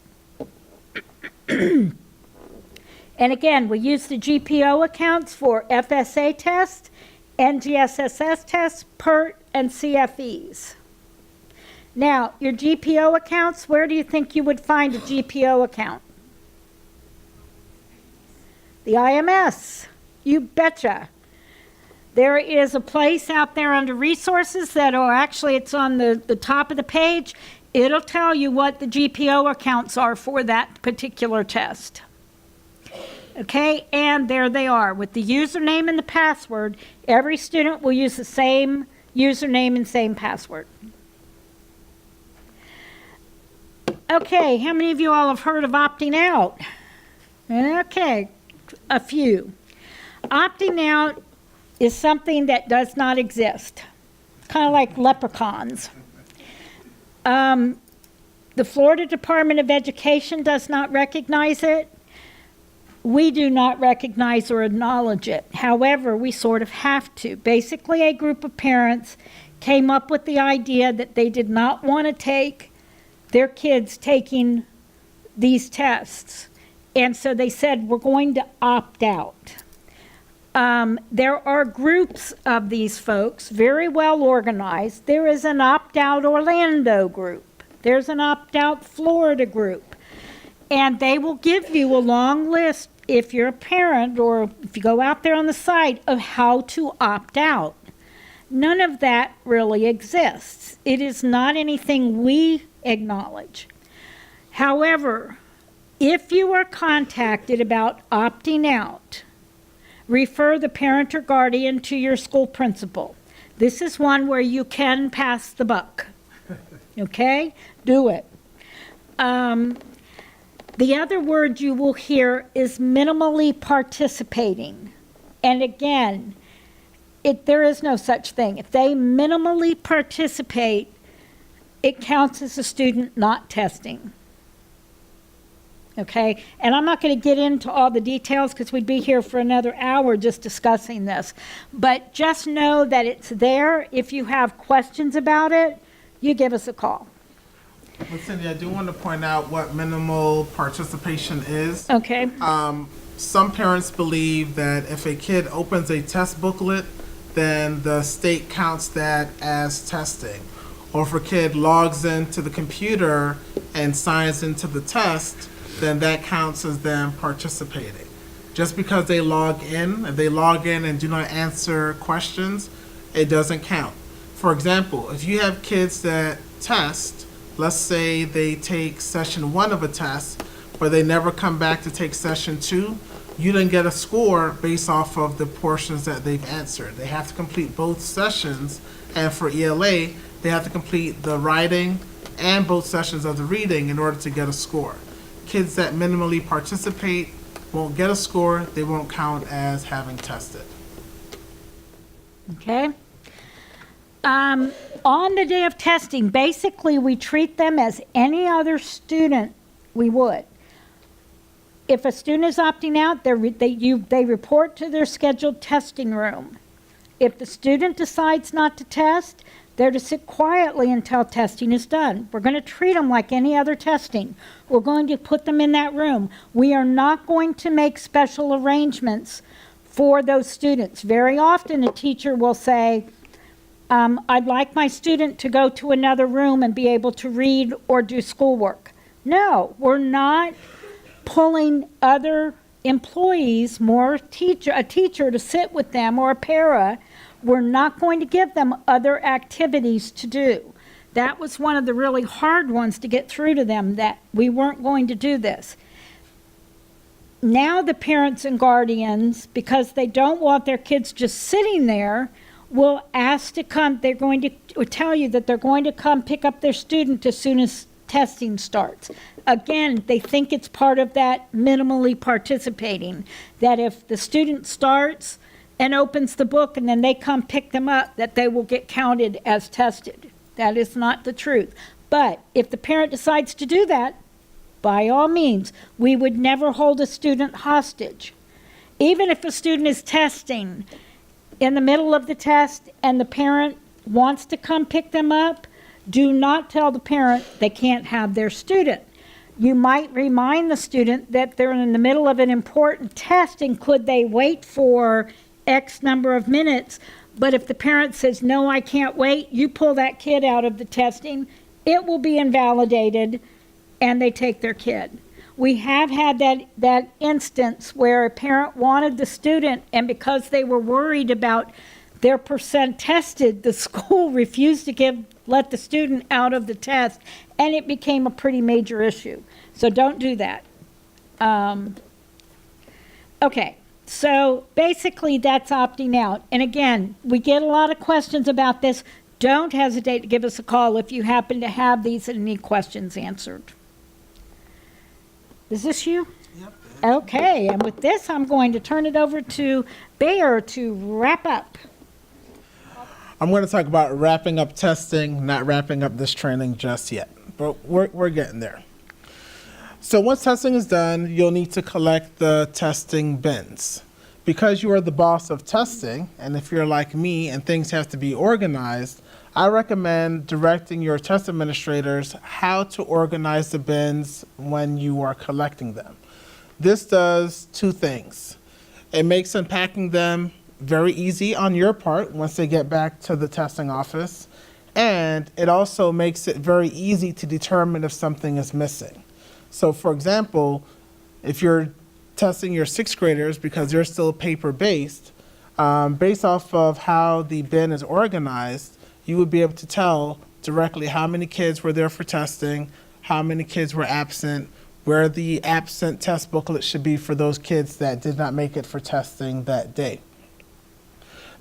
And again, we use the GPO accounts for FSA tests, NGSSS tests, PERT, and CFEs. Now, your GPO accounts, where do you think you would find a GPO account? The IMS. You betcha. There is a place out there under resources that are actually, it's on the top of the page. It'll tell you what the GPO accounts are for that particular test. Okay, and there they are. With the username and the password, every student will use the same username and same password. Okay, how many of you all have heard of opting out? Okay, a few. Opting out is something that does not exist, kind of like leprechauns. The Florida Department of Education does not recognize it. We do not recognize or acknowledge it. However, we sort of have to. Basically, a group of parents came up with the idea that they did not want to take their kids taking these tests. And so they said, we're going to opt out. There are groups of these folks, very well organized. There is an opt-out Orlando group. There's an opt-out Florida group. And they will give you a long list, if you're a parent or if you go out there on the site, of how to opt out. None of that really exists. It is not anything we acknowledge. However, if you are contacted about opting out, refer the parent or guardian to your school principal. This is one where you can pass the buck. Okay? Do it. The other word you will hear is minimally participating. And again, there is no such thing. If they minimally participate, it counts as a student not testing. Okay? And I'm not going to get into all the details because we'd be here for another hour just discussing this. But just know that it's there. If you have questions about it, you give us a call. But Cindy, I do want to point out what minimal participation is. Okay? Some parents believe that if a kid opens a test booklet, then the state counts that as testing. Or if a kid logs into the computer and signs into the test, then that counts as them participating. Just because they log in, if they log in and do not answer questions, it doesn't count. For example, if you have kids that test, let's say they take session 1 of a test, but they never come back to take session 2, you didn't get a score based off of the portions that they've answered. They have to complete both sessions, and for ELA, they have to complete the writing and both sessions of the reading in order to get a score. Kids that minimally participate won't get a score. They won't count as having tested. Okay? On the day of testing, basically we treat them as any other student we would. If a student is opting out, they report to their scheduled testing room. If the student decides not to test, they're to sit quietly until testing is done. We're going to treat them like any other testing. We're going to put them in that room. We are not going to make special arrangements for those students. Very often a teacher will say, I'd like my student to go to another room and be able to read or do schoolwork. No, we're not pulling other employees, a teacher to sit with them or a para. We're not going to give them other activities to do. That was one of the really hard ones to get through to them, that we weren't going to do this. Now the parents and guardians, because they don't want their kids just sitting there, will ask to come. They're going to tell you that they're going to come pick up their student as soon as testing starts. Again, they think it's part of that minimally participating, that if the student starts and opens the book and then they come pick them up, that they will get counted as tested. That is not the truth. But if the parent decides to do that, by all means, we would never hold a student hostage. Even if a student is testing in the middle of the test and the parent wants to come pick them up, do not tell the parent they can't have their student. You might remind the student that they're in the middle of an important test and could they wait for X number of minutes. But if the parent says, no, I can't wait, you pull that kid out of the testing, it will be invalidated and they take their kid. We have had that instance where a parent wanted the student, and because they were worried about their percent tested, the school refused to let the student out of the test, and it became a pretty major issue. So don't do that. Okay, so basically that's opting out. And again, we get a lot of questions about this. Don't hesitate to give us a call if you happen to have these and need questions answered. Is this you? Yep. Okay, and with this, I'm going to turn it over to Bayer to wrap up. I'm going to talk about wrapping up testing, not wrapping up this training just yet, but we're getting there. So once testing is done, you'll need to collect the testing bins. Because you are the boss of testing, and if you're like me and things have to be organized, I recommend directing your test administrators how to organize the bins when you are collecting them. This does two things. It makes unpacking them very easy on your part once they get back to the testing office, and it also makes it very easy to determine if something is missing. So for example, if you're testing your sixth graders because they're still paper-based, based off of how the bin is organized, you would be able to tell directly how many kids were there for testing, how many kids were absent, where the absent test booklet should be for those kids that did not make it for testing that day.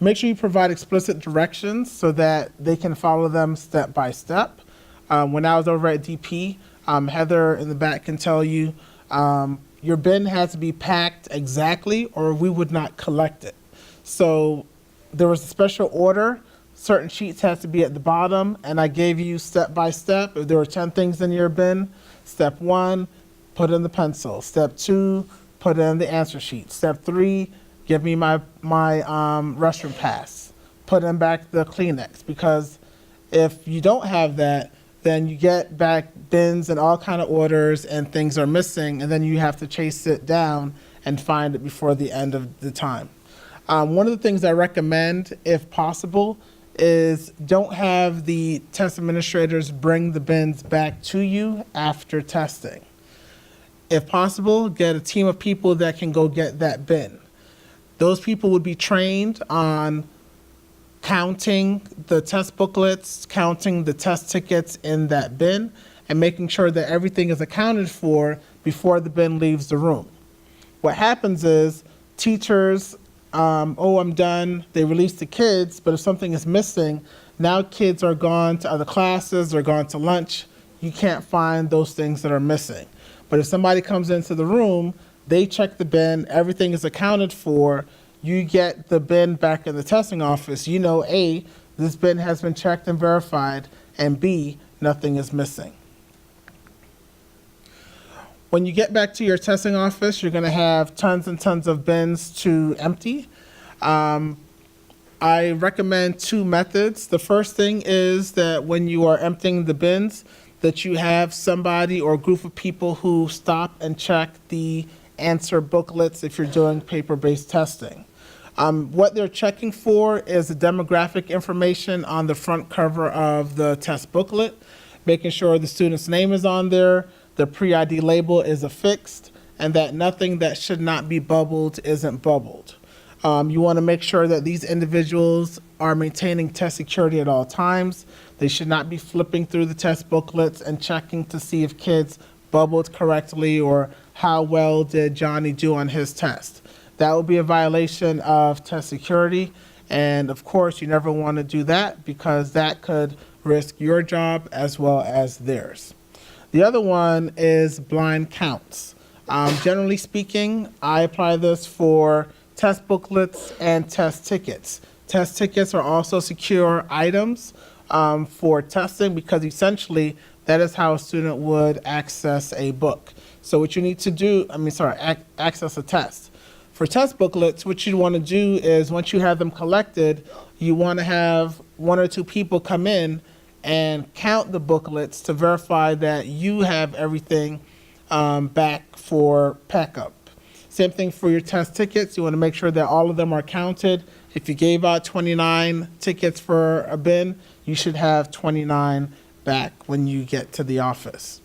Make sure you provide explicit directions so that they can follow them step by step. When I was over at DP, Heather in the back can tell you, Your bin has to be packed exactly or we would not collect it. So there was a special order. Certain sheets had to be at the bottom, and I gave you step by step. If there were 10 things in your bin, step 1, put in the pencil. Step 2, put in the answer sheet. Step 3, give me my restroom pass. Put in back the Kleenex, because if you don't have that, then you get back bins and all kind of orders and things are missing, and then you have to chase it down and find it before the end of the time. One of the things I recommend, if possible, is don't have the test administrators bring the bins back to you after testing. If possible, get a team of people that can go get that bin. Those people would be trained on counting the test booklets, counting the test tickets in that bin, and making sure that everything is accounted for before the bin leaves the room. What happens is teachers, I'm done, they release the kids, but if something is missing, now kids are gone to other classes, they're gone to lunch, you can't find those things that are missing. But if somebody comes into the room, they check the bin, everything is accounted for, you get the bin back in the testing office, you know, A, this bin has been checked and verified, and B, nothing is missing. When you get back to your testing office, you're going to have tons and tons of bins to empty. I recommend 2 methods. The first thing is that when you are emptying the bins, that you have somebody or a group of people who stop and check the answer booklets if you're doing paper-based testing. What they're checking for is the demographic information on the front cover of the test booklet, making sure the student's name is on there, the pre-ID label is affixed, and that nothing that should not be bubbled isn't bubbled. You want to make sure that these individuals are maintaining test security at all times. They should not be flipping through the test booklets and checking to see if kids bubbled correctly or how well did Johnny do on his test. That would be a violation of test security, and of course you never want to do that because that could risk your job as well as theirs. The other one is blind counts. Generally speaking, I apply this for test booklets and test tickets. Test tickets are also secure items for testing because essentially that is how a student would access a book. So what you need to do, access a test. For test booklets, what you want to do is once you have them collected, you want to have 1 or 2 people come in and count the booklets to verify that you have everything back for pack-up. Same thing for your test tickets. You want to make sure that all of them are counted. If you gave out 29 tickets for a bin, you should have 29 back when you get to the office.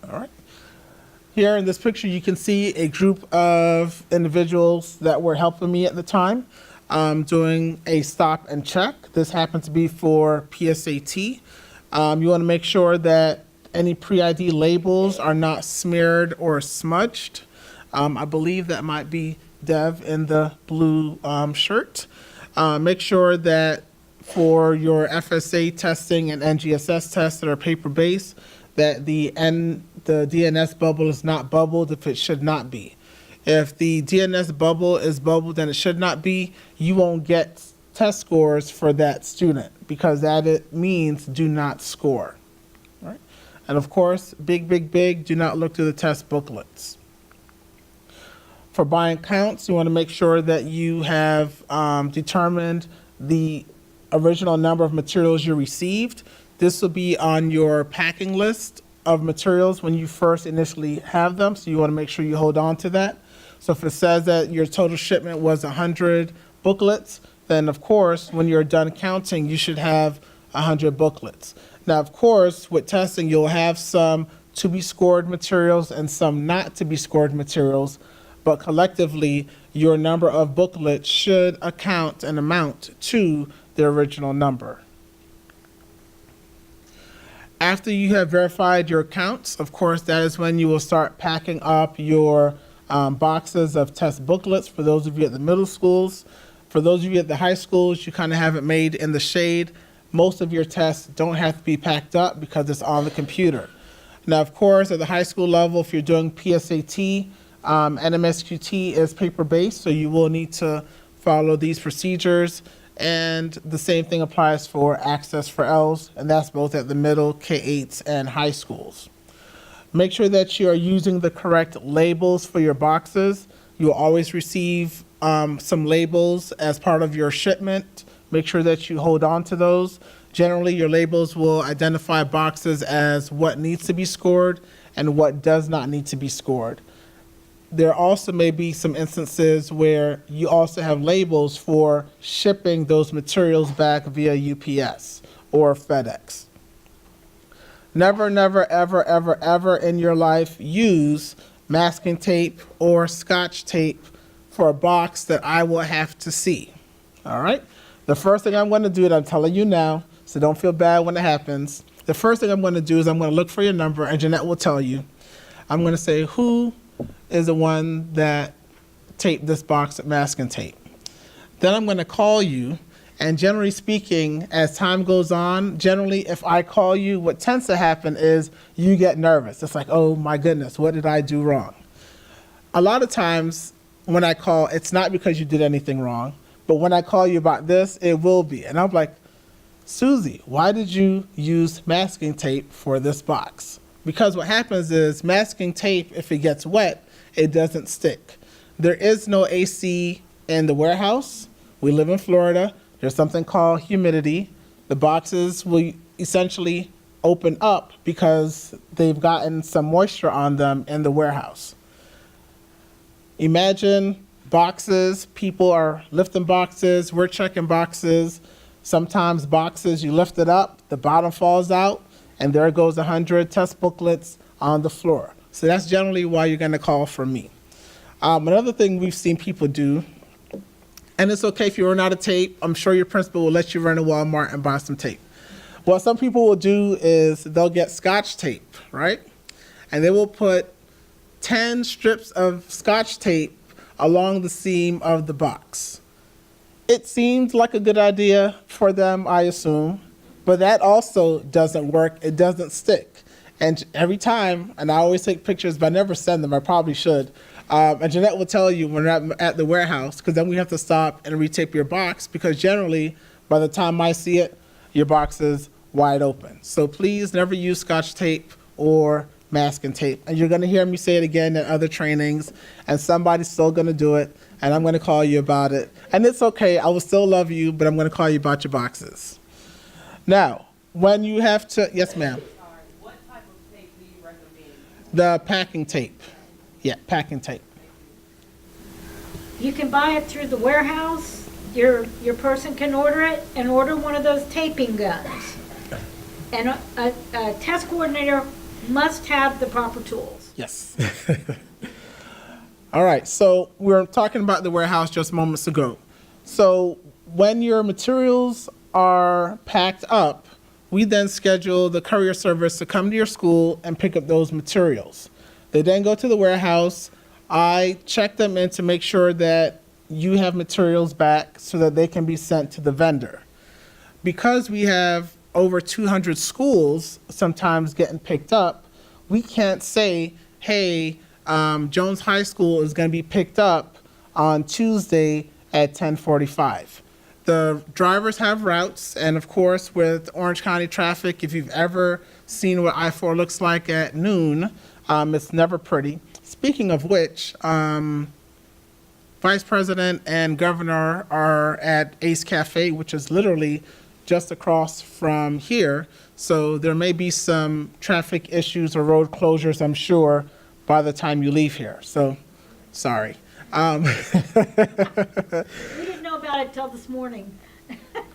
All right. Here in this picture, you can see a group of individuals that were helping me at the time. Doing a stop and check. This happens to be for PSAT. You want to make sure that any pre-ID labels are not smeared or smudged. I believe that might be Dev in the blue shirt. Make sure that for your FSA testing and NGSS tests that are paper-based, that the DNS bubble is not bubbled if it should not be. If the DNS bubble is bubbled and it should not be, you won't get test scores for that student because that it means do not score. Right? And of course, big, do not look through the test booklets. For buying counts, you want to make sure that you have determined the original number of materials you received. This will be on your packing list of materials when you first initially have them, so you want to make sure you hold on to that. So if it says that your total shipment was 100 booklets, then of course, when you're done counting, you should have 100 booklets. Now, of course, with testing, you'll have some to be scored materials and some not to be scored materials, but collectively, your number of booklets should account and amount to the original number. After you have verified your counts, of course, that is when you will start packing up your boxes of test booklets for those of you at the middle schools. For those of you at the high schools, you kind of have it made in the shade. Most of your tests don't have to be packed up because it's on the computer. Now, of course, at the high school level, if you're doing PSAT, NMSQT is paper-based, so you will need to follow these procedures. And the same thing applies for Access for Ls, and that's both at the middle, K-8s, and high schools. Make sure that you are using the correct labels for your boxes. You'll always receive some labels as part of your shipment. Make sure that you hold on to those. Generally, your labels will identify boxes as what needs to be scored and what does not need to be scored. There also may be some instances where you also have labels for shipping those materials back via UPS or FedEx. Never, never, ever, ever, ever in your life use masking tape or Scotch tape for a box that I will have to see. All right? The first thing I'm going to do, and I'm telling you now, so don't feel bad when it happens. The first thing I'm going to do is I'm going to look for your number, and Jeanette will tell you. I'm going to say, who is the one that taped this box of masking tape? Then I'm going to call you, and generally speaking, as time goes on, generally if I call you, what tends to happen is you get nervous. It's like, oh my goodness, what did I do wrong? A lot of times when I call, it's not because you did anything wrong, but when I call you about this, it will be. And I'm like, Susie, why did you use masking tape for this box? Because what happens is masking tape, if it gets wet, it doesn't stick. There is no AC in the warehouse. We live in Florida. There's something called humidity. The boxes will essentially open up because they've gotten some moisture on them in the warehouse. Imagine boxes, people are lifting boxes, we're checking boxes. Sometimes boxes, you lift it up, the bottom falls out, and there goes 100 test booklets on the floor. So that's generally why you're going to call for me. Another thing we've seen people do, and it's okay if you run out of tape, I'm sure your principal will let you run to Walmart and buy some tape. What some people will do is they'll get Scotch tape, right? And they will put 10 strips of Scotch tape along the seam of the box. It seemed like a good idea for them, I assume, but that also doesn't work. It doesn't stick. And every time, and I always take pictures, but I never send them, I probably should. And Jeanette will tell you when I'm at the warehouse, because then we have to stop and retape your box, because generally, by the time I see it, your box is wide open. So please never use Scotch tape or masking tape. And you're going to hear me say it again in other trainings, and somebody's still going to do it, and I'm going to call you about it. And it's okay, I will still love you, but I'm going to call you about your boxes. Now, when you have to, yes ma'am. What type of tape do you recommend? The packing tape. Yeah, packing tape. You can buy it through the warehouse. Your person can order it and order one of those taping guns. And a test coordinator must have the proper tools. Yes. All right, so we were talking about the warehouse just moments ago. So when your materials are packed up, we then schedule the courier service to come to your school and pick up those materials. They then go to the warehouse. I check them in to make sure that you have materials back so that they can be sent to the vendor. Because we have over 200 schools sometimes getting picked up, we can't say, hey, Jones High School is going to be picked up on Tuesday at 10:45. The drivers have routes, and of course, with Orange County traffic, if you've ever seen what I-4 looks like at noon, it's never pretty. Speaking of which, Vice President and Governor are at Ace Cafe, which is literally just across from here. So there may be some traffic issues or road closures, I'm sure, by the time you leave here. So, sorry. We didn't know about it till this morning.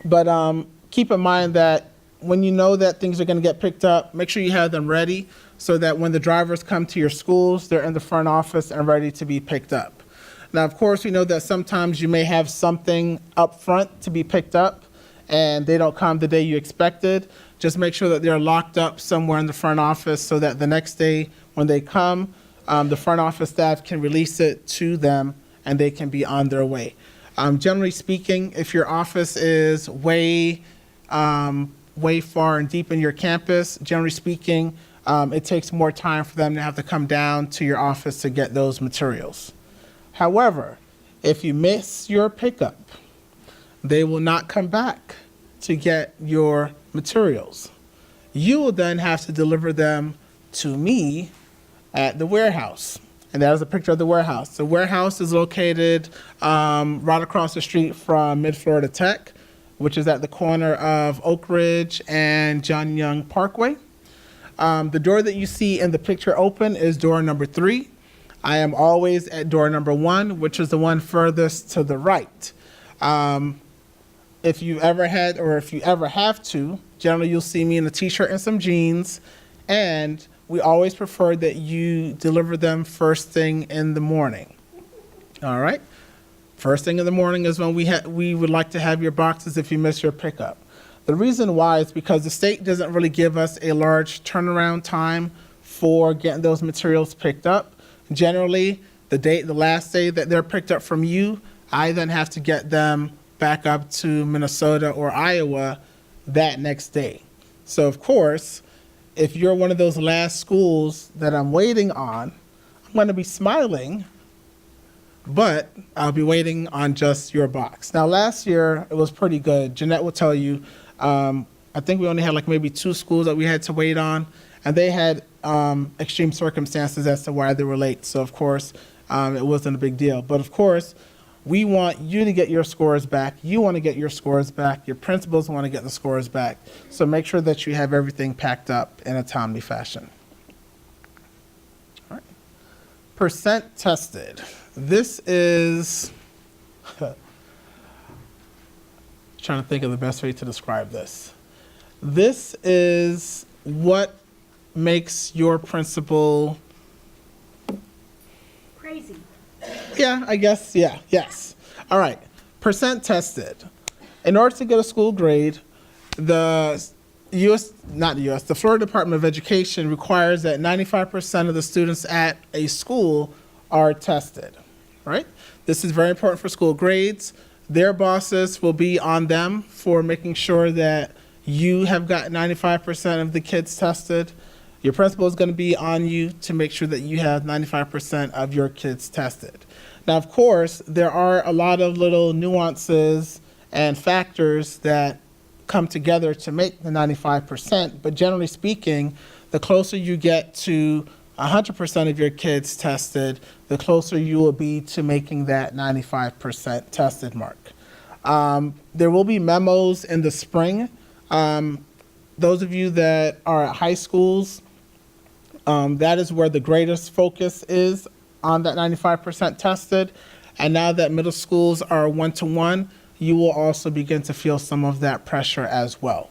But keep in mind that when you know that things are going to get picked up, make sure you have them ready so that when the drivers come to your schools, they're in the front office and ready to be picked up. Now, of course, we know that sometimes you may have something up front to be picked up and they don't come the day you expected. Just make sure that they're locked up somewhere in the front office so that the next day when they come, the front office staff can release it to them and they can be on their way. Generally speaking, if your office is way far and deep in your campus, generally speaking, it takes more time for them to have to come down to your office to get those materials. However, if you miss your pickup, they will not come back to get your materials. You will then have to deliver them to me at the warehouse. And that is a picture of the warehouse. The warehouse is located right across the street from Mid-Florida Tech, which is at the corner of Oak Ridge and John Young Parkway. The door that you see in the picture open is door number 3. I am always at door number 1, which is the one furthest to the right. If you ever had, or if you ever have to, generally you'll see me in a t-shirt and some jeans, and we always prefer that you deliver them first thing in the morning. All right? First thing in the morning is when we would like to have your boxes if you miss your pickup. The reason why is because the state doesn't really give us a large turnaround time for getting those materials picked up. Generally, the last day that they're picked up from you, I then have to get them back up to Minnesota or Iowa that next day. So of course, if you're one of those last schools that I'm waiting on, I'm going to be smiling, but I'll be waiting on just your box. Now, last year, it was pretty good. Jeanette will tell you, I think we only had like maybe 2 schools that we had to wait on, and they had extreme circumstances as to why they were late. So, of course, it wasn't a big deal. But, of course, we want you to get your scores back. You want to get your scores back. Your principals want to get the scores back. So make sure that you have everything packed up in a timely fashion. All right. Percent tested. This is, trying to think of the best way to describe this. This is what makes your principal Crazy. Yeah, I guess, yeah, yes. All right, percent tested. In order to get a school grade, the Florida Department of Education requires that 95% of the students at a school are tested, right? This is very important for school grades. Their bosses will be on them for making sure that you have got 95% of the kids tested. Your principal is going to be on you to make sure that you have 95% of your kids tested. Now, of course, there are a lot of little nuances and factors that come together to make the 95%, but generally speaking, the closer you get to 100% of your kids tested, the closer you will be to making that 95% tested mark. There will be memos in the spring. Those of you that are at high schools, that is where the greatest focus is on that 95% tested. And now that middle schools are 1-to-1, you will also begin to feel some of that pressure as well.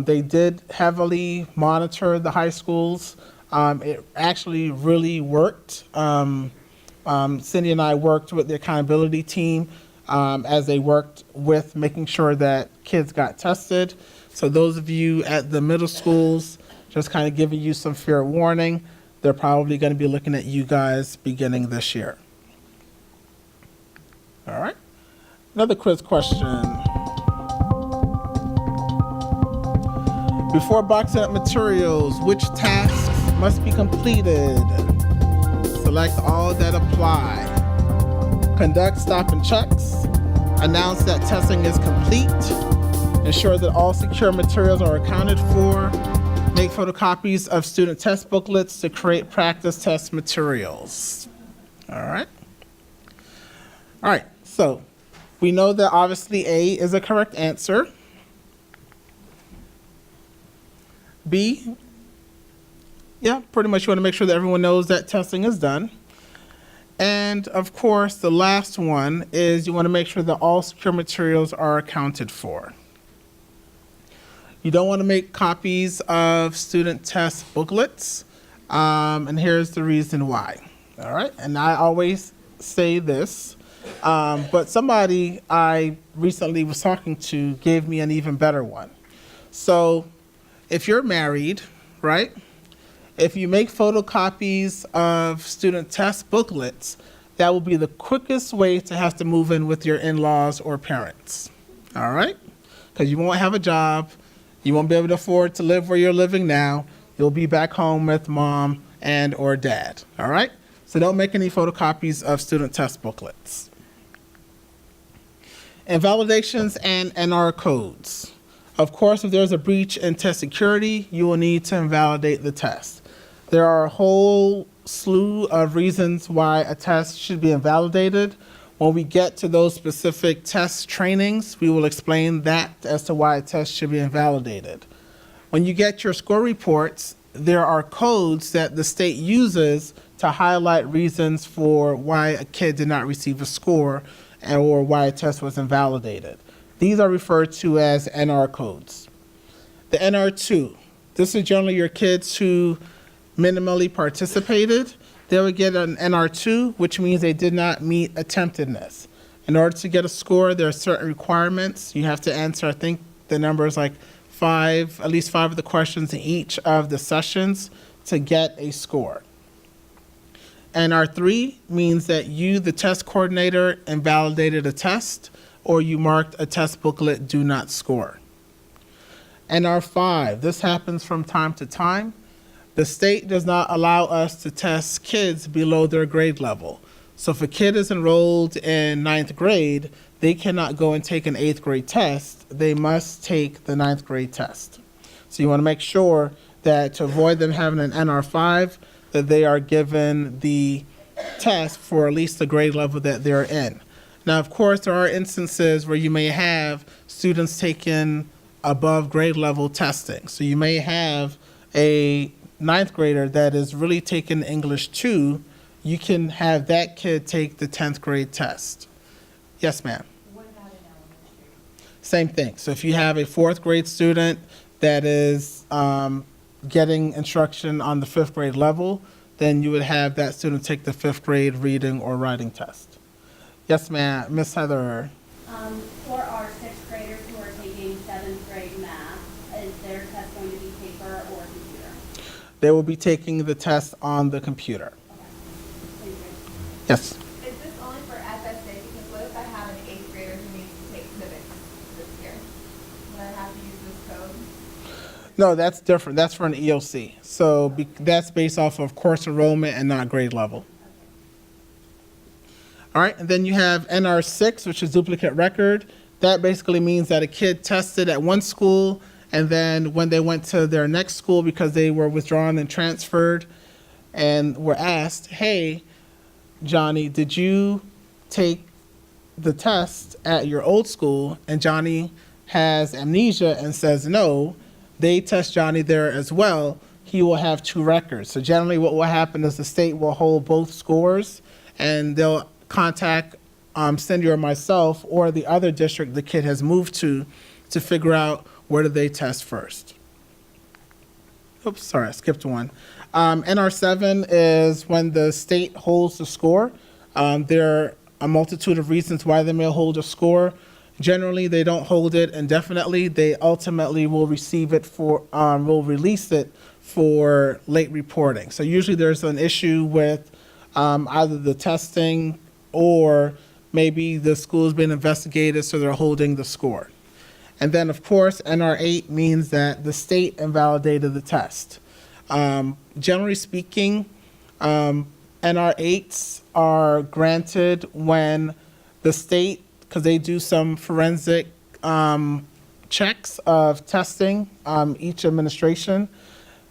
They did heavily monitor the high schools. It actually really worked. Cindy and I worked with the accountability team as they worked with making sure that kids got tested. So those of you at the middle schools, just kind of giving you some fair warning, they're probably going to be looking at you guys beginning this year. All right. Another quiz question. Before boxing up materials, which tasks must be completed? Select all that apply. Conduct stop and checks. Announce that testing is complete. Ensure that all secure materials are accounted for. Make photocopies of student test booklets to create practice test materials. All right. All right, so we know that obviously A is a correct answer. B, yeah, pretty much you want to make sure that everyone knows that testing is done. And of course, the last one is you want to make sure that all secure materials are accounted for. You don't want to make copies of student test booklets, and here's the reason why. All right, and I always say this, but somebody I recently was talking to gave me an even better one. So if you're married, right, if you make photocopies of student test booklets, that will be the quickest way to have to move in with your in-laws or parents, all right? Because you won't have a job. You won't be able to afford to live where you're living now. You'll be back home with mom and or dad, all right? So don't make any photocopies of student test booklets. Invalidations and NR codes. Of course, if there's a breach in test security, you will need to invalidate the test. There are a whole slew of reasons why a test should be invalidated. When we get to those specific test trainings, we will explain that as to why a test should be invalidated. When you get your score reports, there are codes that the state uses to highlight reasons for why a kid did not receive a score or why a test was invalidated. These are referred to as NR codes. The NR2, this is generally your kids who minimally participated. They would get an NR2, which means they did not meet attemptedness. In order to get a score, there are certain requirements. You have to answer, I think the number is like at least five of the questions in each of the sessions to get a score. NR3 means that you, the test coordinator, invalidated a test, or you marked a test booklet do not score. NR5, this happens from time to time. The state does not allow us to test kids below their grade level. So if a kid is enrolled in 9th grade, they cannot go and take an 8th grade test. They must take the 9th grade test. So you want to make sure that to avoid them having an NR5, that they are given the test for at least the grade level that they're in. Now, of course, there are instances where you may have students taking above grade level testing. So you may have a 9th grader that is really taking English 2. You can have that kid take the 10th grade test. Yes, ma'am. What about in elementary? Same thing. So if you have a 4th grade student that is getting instruction on the 5th grade level, then you would have that student take the 5th grade reading or writing test. Yes, ma'am. Miss Heather. For our 6th graders who are taking 7th grade math, is their test going to be paper or computer? They will be taking the test on the computer. Okay. Thank you. Yes. Is this only for FSA? Because what if I have an 8th grader who needs to take civics this year? Would I have to use this code? No, that's different. That's for an EOC. So that's based off of course enrollment and not grade level. All right, and then you have NR6, which is duplicate record. That basically means that a kid tested at one school, and then when they went to their next school because they were withdrawn and transferred and were asked, hey, Johnny, did you take the test at your old school? And Johnny has amnesia and says no. They test Johnny there as well. He will have 2 records. So generally what will happen is the state will hold both scores, and they'll contact Cindy or myself or the other district the kid has moved to figure out where do they test first. Oops, sorry, I skipped one. NR7 is when the state holds the score. There are a multitude of reasons why they may hold a score. Generally, they don't hold it indefinitely. They ultimately will receive it will release it for late reporting. So usually there's an issue with either the testing or maybe the school's been investigated, so they're holding the score. And then, of course, NR8 means that the state invalidated the test. Generally speaking, NR8s are granted when the state, because they do some forensic checks of testing each administration.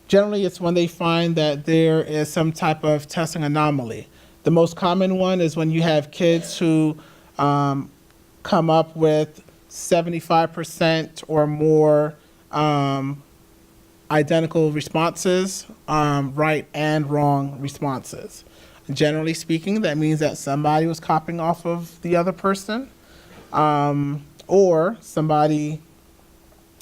Generally, it's when they find that there is some type of testing anomaly. The most common one is when you have kids who come up with 75% or more identical responses, right and wrong responses. Generally speaking, that means that somebody was copying off of the other person, or somebody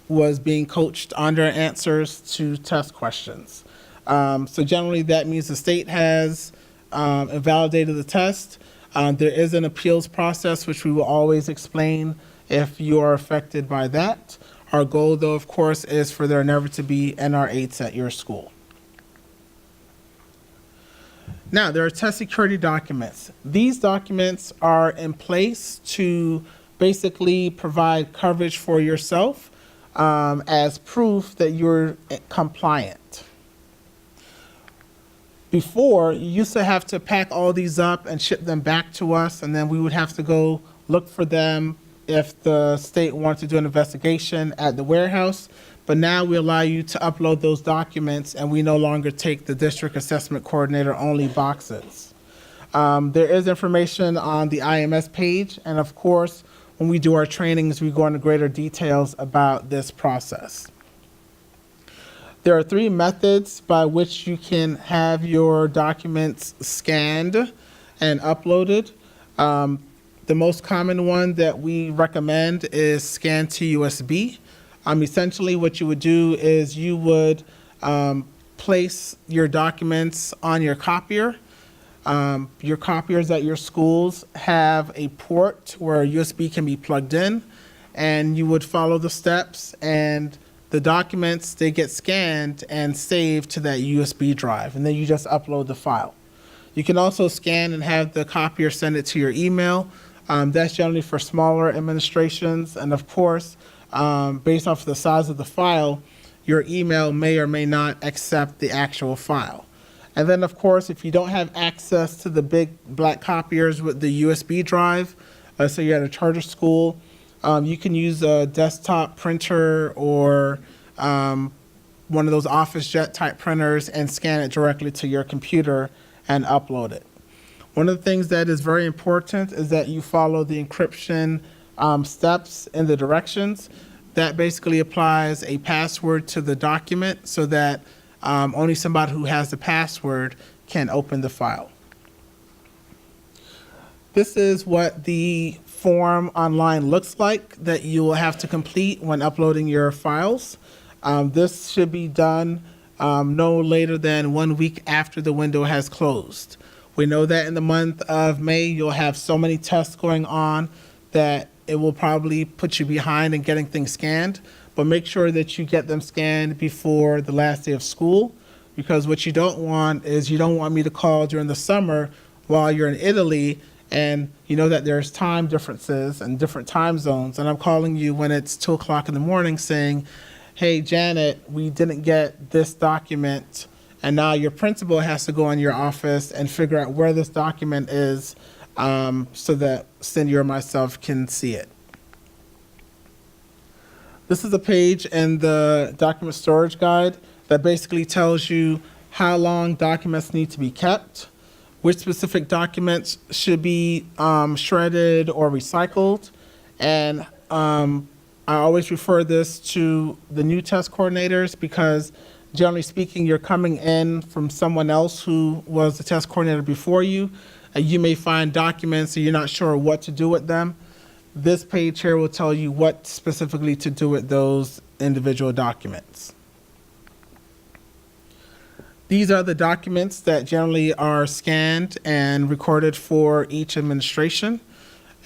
was being coached on their answers to test questions. So generally that means the state has invalidated the test. There is an appeals process, which we will always explain if you are affected by that. Our goal, though, of course, is for there never to be NR8s at your school. Now, there are test security documents. These documents are in place to basically provide coverage for yourself as proof that you're compliant. Before, you used to have to pack all these up and ship them back to us, and then we would have to go look for them if the state wanted to do an investigation at the warehouse. But now we allow you to upload those documents, and we no longer take the district assessment coordinator only boxes. There is information on the IMS page, and of course, when we do our trainings, we go into greater details about this process. There are 3 methods by which you can have your documents scanned and uploaded. The most common one that we recommend is scan to USB. Essentially, what you would do is you would place your documents on your copier. Your copiers at your schools have a port where a USB can be plugged in, and you would follow the steps, and the documents, they get scanned and saved to that USB drive, and then you just upload the file. You can also scan and have the copier send it to your email. That's generally for smaller administrations, and of course, based off the size of the file, your email may or may not accept the actual file. And then, of course, if you don't have access to the big black copiers with the USB drive, so you're at a charter school, you can use a desktop printer or one of those OfficeJet type printers and scan it directly to your computer and upload it. One of the things that is very important is that you follow the encryption steps in the directions. That basically applies a password to the document so that only somebody who has the password can open the file. This is what the form online looks like that you will have to complete when uploading your files. This should be done no later than 1 week after the window has closed. We know that in the month of May, you'll have so many tests going on that it will probably put you behind in getting things scanned, but make sure that you get them scanned before the last day of school, because what you don't want is you don't want me to call during the summer while you're in Italy, and you know that there's time differences and different time zones, and I'm calling you when it's 2 o'clock in the morning saying, hey, Janet, we didn't get this document, and now your principal has to go in your office and figure out where this document is so that Cindy or myself can see it. This is a page in the document storage guide that basically tells you how long documents need to be kept, which specific documents should be shredded or recycled. And I always refer this to the new test coordinators because generally speaking, you're coming in from someone else who was the test coordinator before you, and you may find documents and you're not sure what to do with them. This page here will tell you what specifically to do with those individual documents. These are the documents that generally are scanned and recorded for each administration.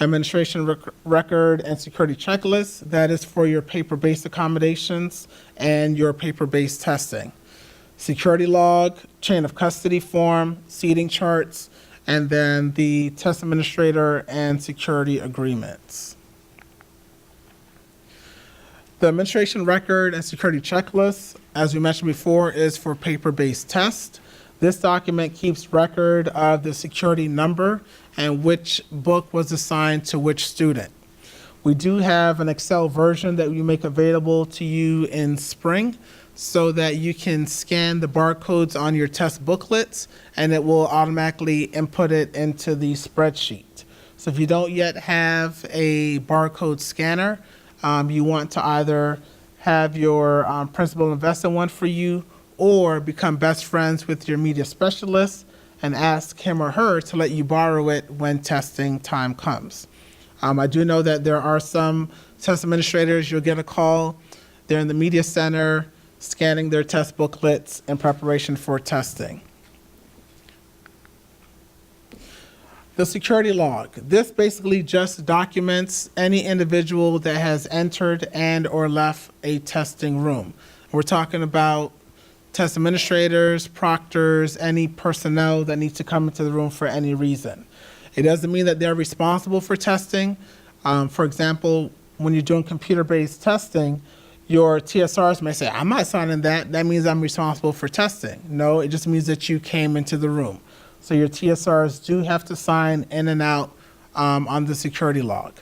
Administration record and security checklist, that is for your paper-based accommodations and your paper-based testing. Security log, chain of custody form, seating charts, and then the test administrator and security agreements. The administration record and security checklist, as we mentioned before, is for paper-based tests. This document keeps record of the security number and which book was assigned to which student. We do have an Excel version that we make available to you in spring so that you can scan the barcodes on your test booklets and it will automatically input it into the spreadsheet. So if you don't yet have a barcode scanner, you want to either have your principal invest in one for you or become best friends with your media specialist and ask him or her to let you borrow it when testing time comes. I do know that there are some test administrators, you'll get a call, they're in the media center scanning their test booklets in preparation for testing. The security log. This basically just documents any individual that has entered and or left a testing room. We're talking about test administrators, proctors, any personnel that needs to come into the room for any reason. It doesn't mean that they're responsible for testing. For example, when you're doing computer-based testing, Your TSRs may say, I'm not signing that. That means I'm responsible for testing. No, it just means that you came into the room. So your TSRs do have to sign in and out on the security log.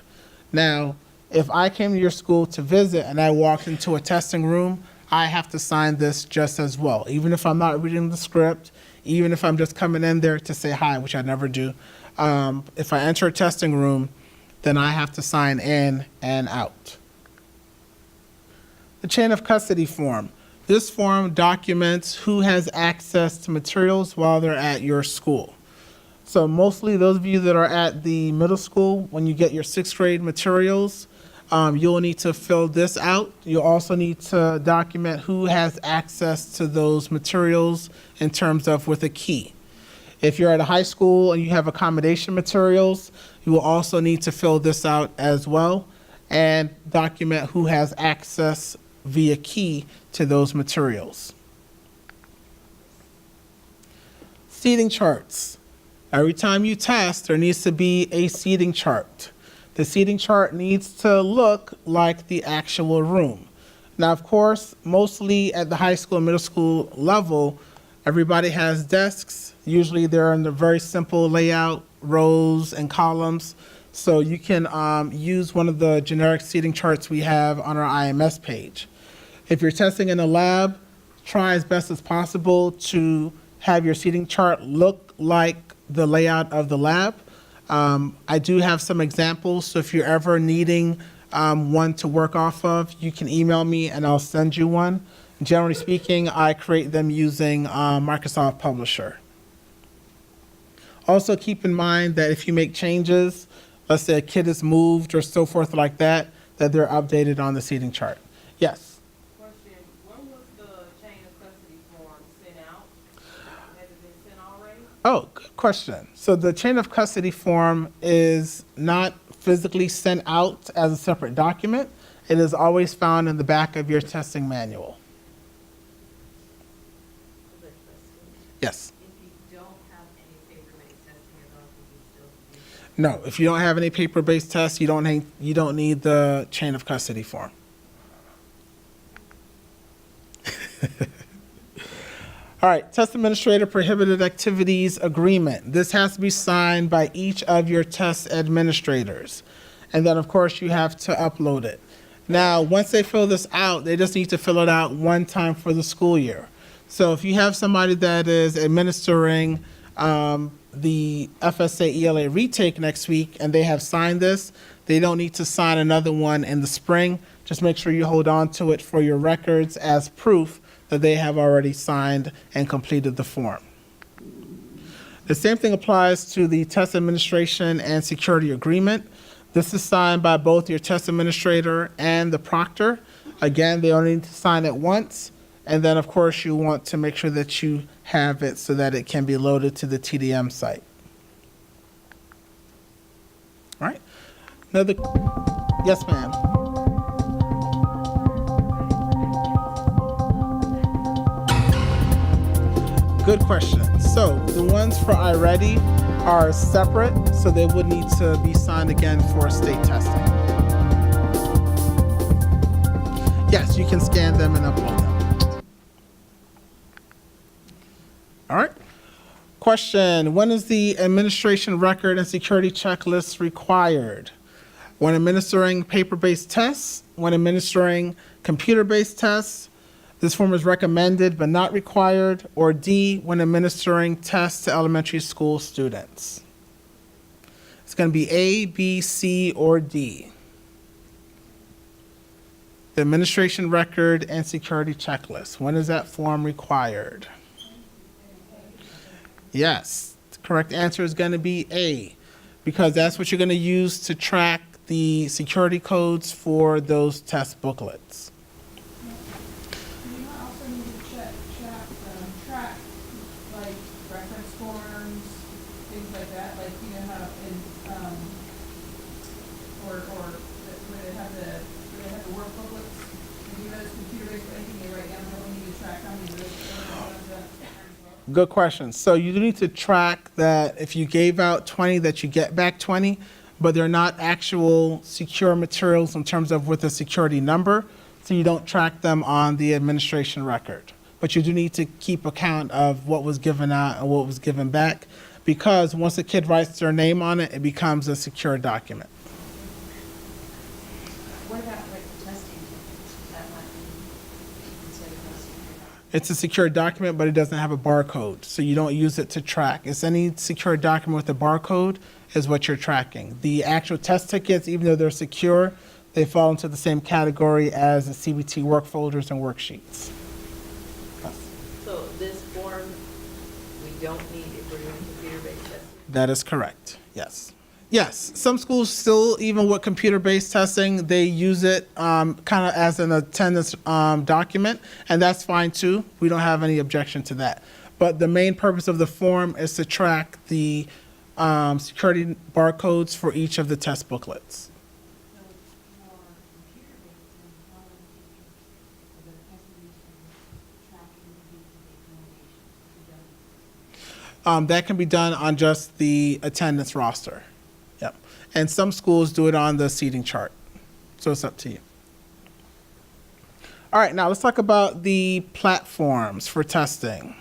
Now, if I came to your school to visit and I walked into a testing room, I have to sign this just as well. Even if I'm not reading the script, even if I'm just coming in there to say hi, which I never do. If I enter a testing room, then I have to sign in and out. The chain of custody form. This form documents who has access to materials while they're at your school. So mostly those of you that are at the middle school, when you get your 6th grade materials, you'll need to fill this out. You'll also need to document who has access to those materials in terms of with a key. If you're at a high school and you have accommodation materials, you will also need to fill this out as well and document who has access via key to those materials. Seating charts. Every time you test, there needs to be a seating chart. The seating chart needs to look like the actual room. Now, of course, mostly at the high school and middle school level, everybody has desks. Usually they're in the very simple layout, rows and columns. So you can use one of the generic seating charts we have on our IMS page. If you're testing in a lab, try as best as possible to have your seating chart look like the layout of the lab. I do have some examples, so if you're ever needing one to work off of, you can email me and I'll send you one. Generally speaking, I create them using Microsoft Publisher. Also keep in mind that if you make changes, let's say a kid is moved or so forth like that, that they're updated on the seating chart. Yes? Question, when was the chain of custody form sent out? Has it been sent already? Oh, good question. So the chain of custody form is not physically sent out as a separate document. It is always found in the back of your testing manual. Yes? If you don't have any paper-based testing at all, can you still use it? No, if you don't have any paper-based tests, you don't need the chain of custody form. All right, test administrator prohibited activities agreement. This has to be signed by each of your test administrators. And then, of course, you have to upload it. Now, once they fill this out, they just need to fill it out one time for the school year. So if you have somebody that is administering the FSA ELA retake next week and they have signed this, they don't need to sign another one in the spring. Just make sure you hold on to it for your records as proof that they have already signed and completed the form. The same thing applies to the test administration and security agreement. This is signed by both your test administrator and the proctor. Again, they only need to sign it once. And then, of course, you want to make sure that you have it so that it can be loaded to the TDM site. All right. Another, yes, ma'am. Good question. So the ones for iReady are separate, so they would need to be signed again for state testing. Yes, you can scan them and upload them. All right. Question, when is the administration record and security checklist required? When administering paper-based tests, when administering computer-based tests, this form is recommended but not required, or D, when administering tests to elementary school students. It's going to be A, B, C, or D. The administration record and security checklist. When is that form required? Yes, the correct answer is going to be A, because that's what you're going to use to track the security codes for those test booklets. You might also need to track, like, reference forms, things like that, like, you know, how in, where they have the work booklets, and you know, it's computer-based, but anything they write down, they need to track how many of those as well. Good question. So you do need to track that if you gave out 20, that you get back 20, but they're not actual secure materials in terms of with a security number. so you don't track them on the administration record. But you do need to keep account of what was given out and what was given back, because once a kid writes their name on it, it becomes a secure document. What about like the testing tickets? That might be considered a secure document. It's a secure document, but it doesn't have a barcode, so you don't use it to track. It's any secure document with a barcode is what you're tracking. The actual test tickets, even though they're secure, they fall into the same category as the CBT work folders and worksheets. So this form, we don't need if we're doing computer-based testing? That is correct, yes. Yes, some schools still, even with computer-based testing, they use it kind of as an attendance document, and that's fine too. We don't have any objection to that. But the main purpose of the form is to track the security barcodes for each of the test booklets. So for computer-based and how the testing tracking the accommodations. That can be done on just the attendance roster. Yep. And some schools do it on the seating chart. So it's up to you. All right, now let's talk about the platforms for testing.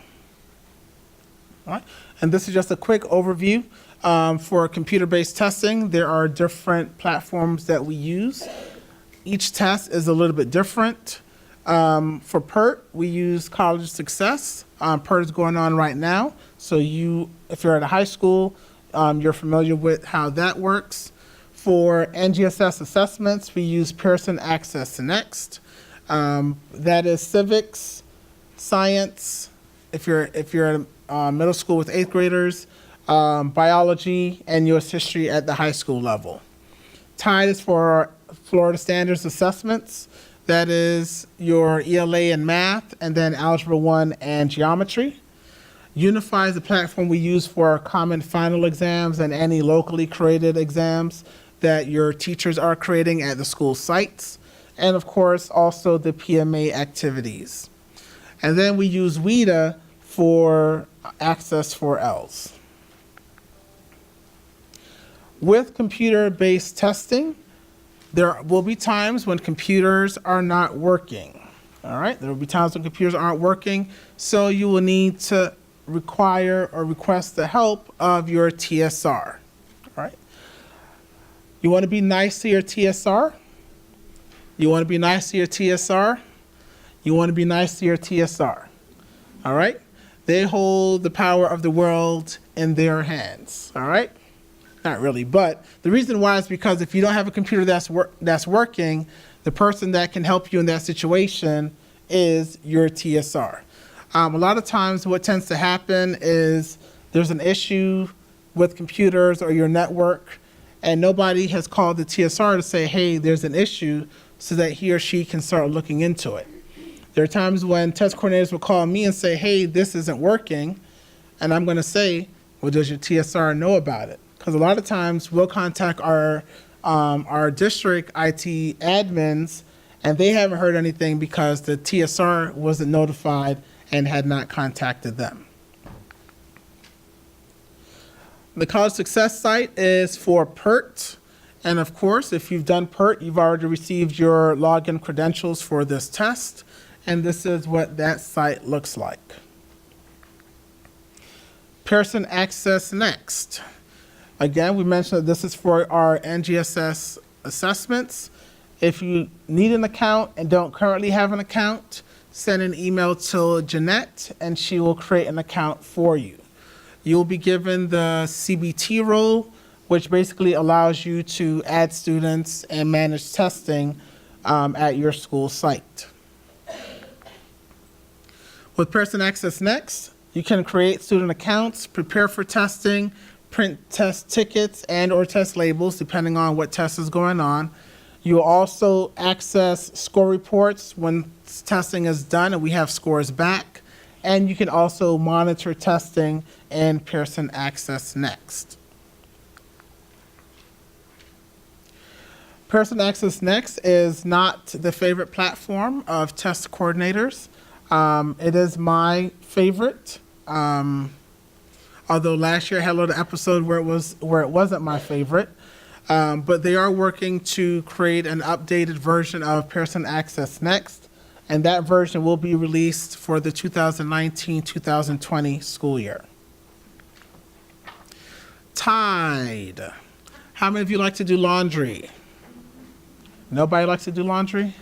All right. And this is just a quick overview. For computer-based testing, there are different platforms that we use. Each test is a little bit different. For PERT, we use College of Success. PERT is going on right now. So if you're at a high school, you're familiar with how that works. For NGSS assessments, we use Pearson Access Next. That is civics, science, if you're at middle school with 8th graders, biology, and U.S. history at the high school level. TIDE is for Florida Standards Assessments. That is your ELA and math, and then Algebra 1 and geometry. Unify is the platform we use for our common final exams and any locally created exams that your teachers are creating at the school sites. And of course, also the PMA activities. And then we use WIDA for Access 4Ls. With computer-based testing, there will be times when computers are not working. All right, there will be times when computers aren't working, so you will need to require or request the help of your TSR. All right, you want to be nice to your TSR. You want to be nice to your TSR. You want to be nice to your TSR. All right, they hold the power of the world in their hands. All right. Not really, but the reason why is because if you don't have a computer that's working, the person that can help you in that situation is your TSR. A lot of times what tends to happen is there's an issue with computers or your network, and nobody has called the TSR to say, hey, there's an issue, so that he or she can start looking into it. There are times when test coordinators will call me and say, hey, this isn't working, and I'm going to say, well, does your TSR know about it? Because a lot of times we'll contact our district IT admins, and they haven't heard anything because the TSR wasn't notified and had not contacted them. The College Success site is for PERT. And of course, if you've done PERT, you've already received your login credentials for this test. And this is what that site looks like. Pearson Access Next. Again, we mentioned that this is for our NGSS assessments. If you need an account and don't currently have an account, send an email to Jeanette and she will create an account for you. You'll be given the CBT role, which basically allows you to add students and manage testing at your school site. With Pearson Access Next, you can create student accounts, prepare for testing, print test tickets and or test labels, depending on what test is going on. You will also access score reports when testing is done and we have scores back. And you can also monitor testing in Pearson Access Next. Pearson Access Next is not the favorite platform of test coordinators. It is my favorite. Although last year I had a little episode where it wasn't my favorite. But they are working to create an updated version of Pearson Access Next, and that version will be released for the 2019-2020 school year. Tide. How many of you like to do laundry? Nobody likes to do laundry?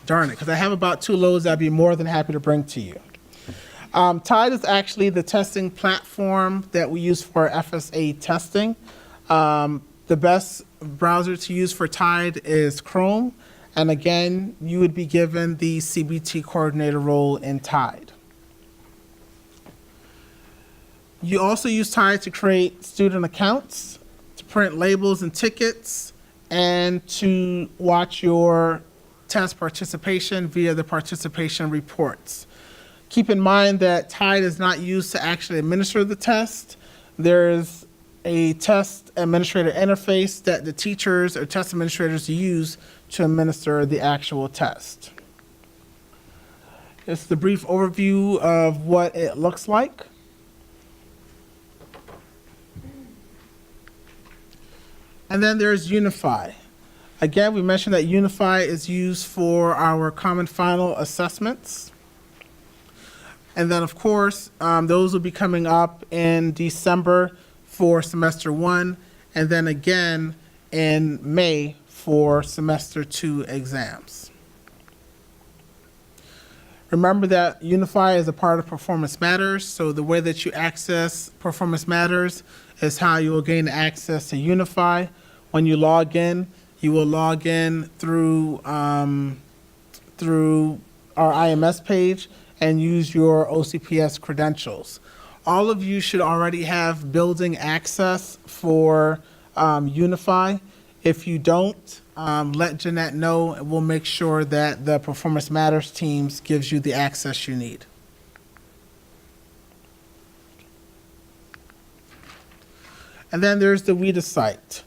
Darn it, because I have about 2 loads I'd be more than happy to bring to you. Tide is actually the testing platform that we use for FSA testing. The best browser to use for Tide is Chrome. And again, you would be given the CBT coordinator role in Tide. You also use Tide to create student accounts, to print labels and tickets, and to watch your test participation via the participation reports. Keep in mind that Tide is not used to actually administer the test. There's a test administrator interface that the teachers or test administrators use to administer the actual test. It's the brief overview of what it looks like. And then there's Unify. Again, we mentioned that Unify is used for our common final assessments. And then, of course, those will be coming up in December for semester 1, and then again in May for semester 2 exams. Remember that Unify is a part of Performance Matters, so the way that you access Performance Matters is how you will gain access to Unify. When you log in, you will log in through our IMS page and use your OCPS credentials. All of you should already have building access for Unify. If you don't, let Jeanette know, and we'll make sure that the Performance Matters teams gives you the access you need. And then there's the WIDA site.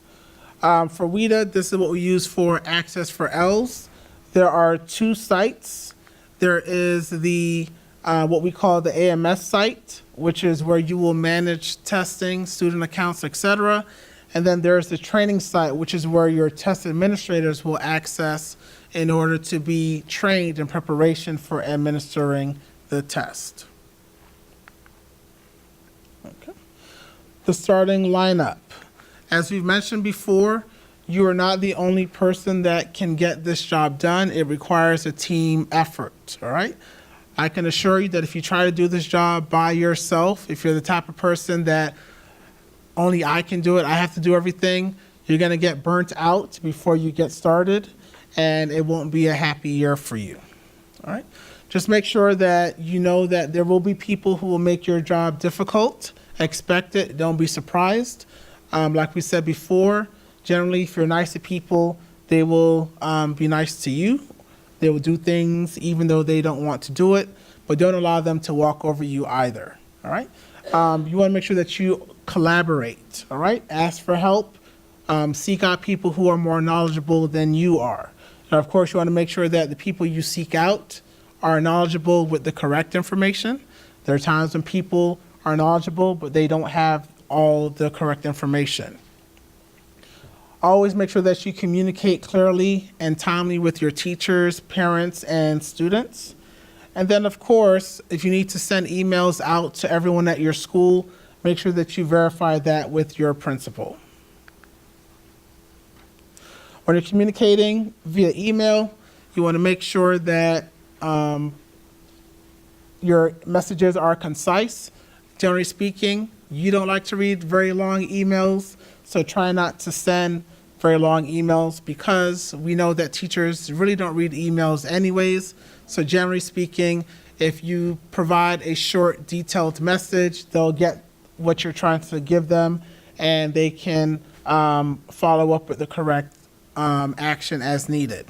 For WIDA, this is what we use for Access for Ls. There are 2 sites. There is the what we call the AMS site, which is where you will manage testing, student accounts, etc. And then there's the training site, which is where your test administrators will access in order to be trained in preparation for administering the test. Okay. The starting lineup. As we've mentioned before, you are not the only person that can get this job done. It requires a team effort, all right? I can assure you that if you try to do this job by yourself, if you're the type of person that only I can do it, I have to do everything, you're gonna get burnt out before you get started, and it won't be a happy year for you, all right? Just make sure that you know that there will be people who will make your job difficult. Expect it, don't be surprised. Like we said before, generally, if you're nice to people, they will be nice to you. They will do things even though they don't want to do it, but don't allow them to walk over you either, all right? You want to make sure that you collaborate, all right? Ask for help. Seek out people who are more knowledgeable than you are. And of course, you want to make sure that the people you seek out are knowledgeable with the correct information. There are times when people are knowledgeable, but they don't have all the correct information. Always make sure that you communicate clearly and timely with your teachers, parents, and students. And then, of course, if you need to send emails out to everyone at your school, make sure that you verify that with your principal. When you're communicating via email, you want to make sure that your messages are concise. Generally speaking, you don't like to read very long emails, so try not to send very long emails because we know that teachers really don't read emails anyways. So generally speaking, if you provide a short, detailed message, they'll get what you're trying to give them and they can follow up with the correct action as needed.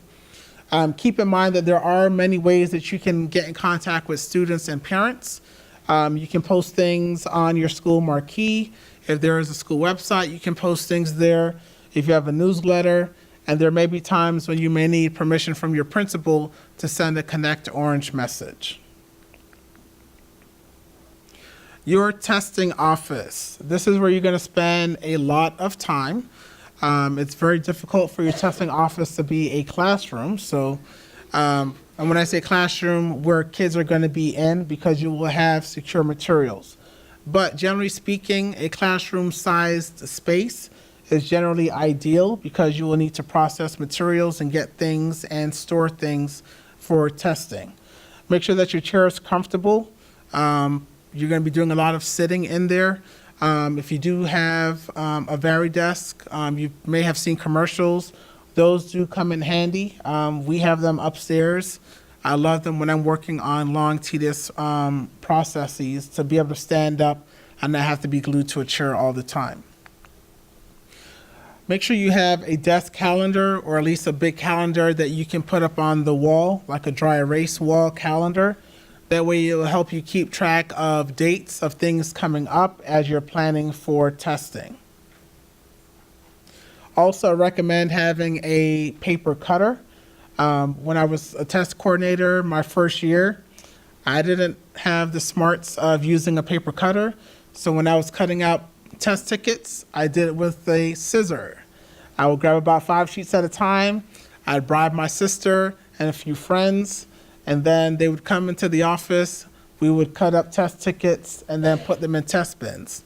Keep in mind that there are many ways that you can get in contact with students and parents. You can post things on your school marquee. If there is a school website, you can post things there. If you have a newsletter, and there may be times when you may need permission from your principal to send a Connect Orange message. Your testing office. This is where you're going to spend a lot of time. It's very difficult for your testing office to be a classroom. So, and when I say classroom, where kids are going to be in, because you will have secure materials. But generally speaking, a classroom-sized space is generally ideal because you will need to process materials and get things and store things for testing. Make sure that your chair is comfortable. You're going to be doing a lot of sitting in there. If you do have a VariDesk, you may have seen commercials. Those do come in handy. We have them upstairs. I love them when I'm working on long, tedious processes to be able to stand up and not have to be glued to a chair all the time. Make sure you have a desk calendar, or at least a big calendar that you can put up on the wall, like a dry erase wall calendar. That way it will help you keep track of dates of things coming up as you're planning for testing. Also, I recommend having a paper cutter. When I was a test coordinator my first year, I didn't have the smarts of using a paper cutter. So when I was cutting out test tickets, I did it with a scissor. I would grab about 5 sheets at a time. I'd bribe my sister and a few friends, and then they would come into the office. We would cut up test tickets and then put them in test bins.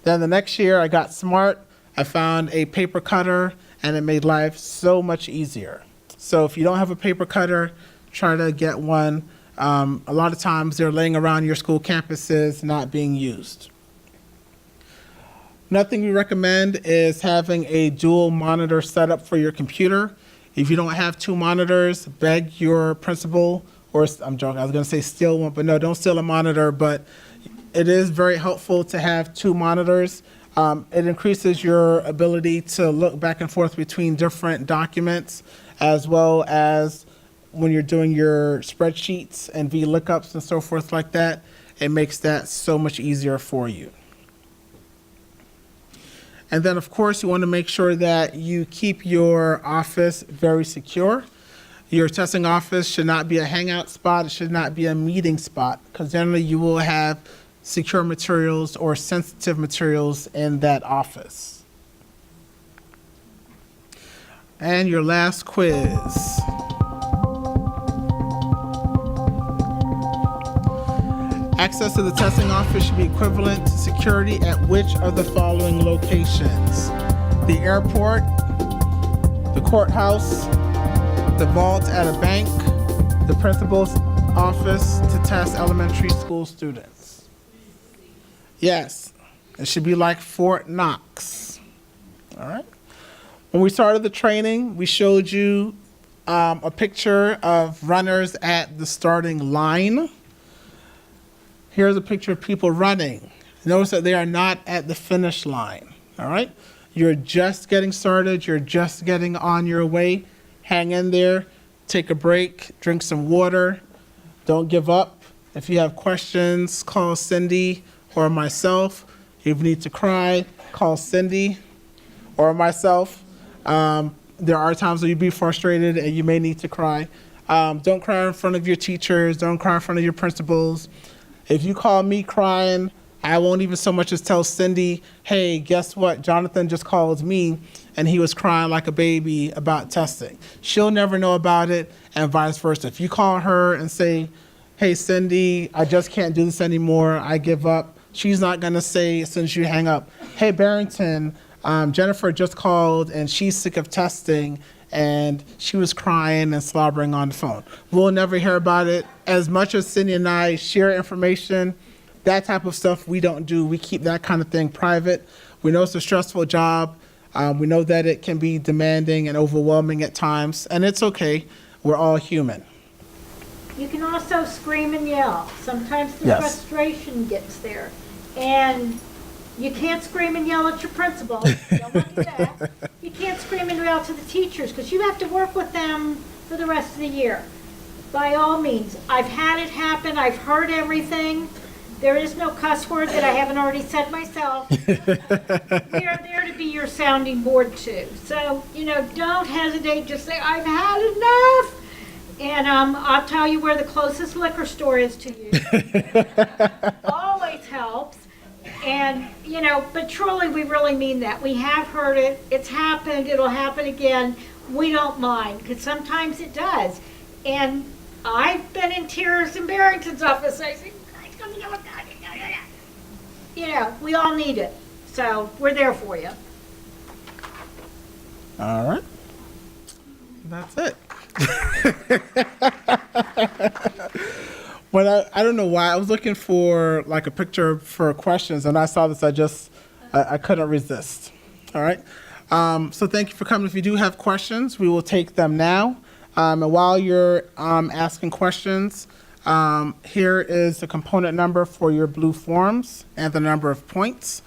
Then the next year I got smart. I found a paper cutter, and it made life so much easier. So if you don't have a paper cutter, try to get one. A lot of times they're laying around your school campuses not being used. Another thing we recommend is having a dual monitor setup for your computer. If you don't have 2 monitors, beg your principal, or I'm joking, I was gonna say steal one, but no, don't steal a monitor, but it is very helpful to have 2 monitors. It increases your ability to look back and forth between different documents, as well as when you're doing your spreadsheets and VLOOKUPs and so forth like that. It makes that so much easier for you. And then, of course, you want to make sure that you keep your office very secure. Your testing office should not be a hangout spot. It should not be a meeting spot, because generally you will have secure materials or sensitive materials in that office. And your last quiz. Access to the testing office should be equivalent to security at which of the following locations? The airport, the courthouse, the vault at a bank, the principal's office to test elementary school students. Yes, it should be like Fort Knox. All right. When we started the training, we showed you a picture of runners at the starting line. Here's a picture of people running. Notice that they are not at the finish line, all right? You're just getting started. You're just getting on your way. Hang in there. Take a break. Drink some water. Don't give up. If you have questions, call Cindy or myself. If you need to cry, call Cindy or myself. There are times where you'll be frustrated and you may need to cry. Don't cry in front of your teachers. Don't cry in front of your principals. If you call me crying, I won't even so much as tell Cindy, hey, guess what? Jonathan just called me and he was crying like a baby about testing. She'll never know about it, and vice versa. If you call her and say, hey, Cindy, I just can't do this anymore, I give up, she's not gonna say, as soon as you hang up, hey, Barrington, Jennifer just called and she's sick of testing and she was crying and slobbering on the phone. We'll never hear about it. As much as Cindy and I share information, that type of stuff we don't do. We keep that kind of thing private. We know it's a stressful job. We know that it can be demanding and overwhelming at times, and it's okay. We're all human. You can also scream and yell. Sometimes the Yes. frustration gets there. And you can't scream and yell at your principal. Don't want to do that. You can't scream and yell to the teachers because you have to work with them for the rest of the year. By all means, I've had it happen. I've heard everything. There is no cuss word that I haven't already said myself. They're there to be your sounding board too. So, don't hesitate. Just say, I've had enough. And I'll tell you where the closest liquor store is to you. Always helps. And, you know, but truly, we really mean that. We have heard it, it's happened, it'll happen again. We don't mind, because sometimes it does. And I've been in tears in Barrington's office. I say, you know, we all need it. So we're there for you. All right. That's it. When I don't know why, I was looking for like a picture for questions, and I saw this, I couldn't resist. All right. So thank you for coming. If you do have questions, we will take them now. And while you're asking questions, here is the component number for your blue forms and the number of points.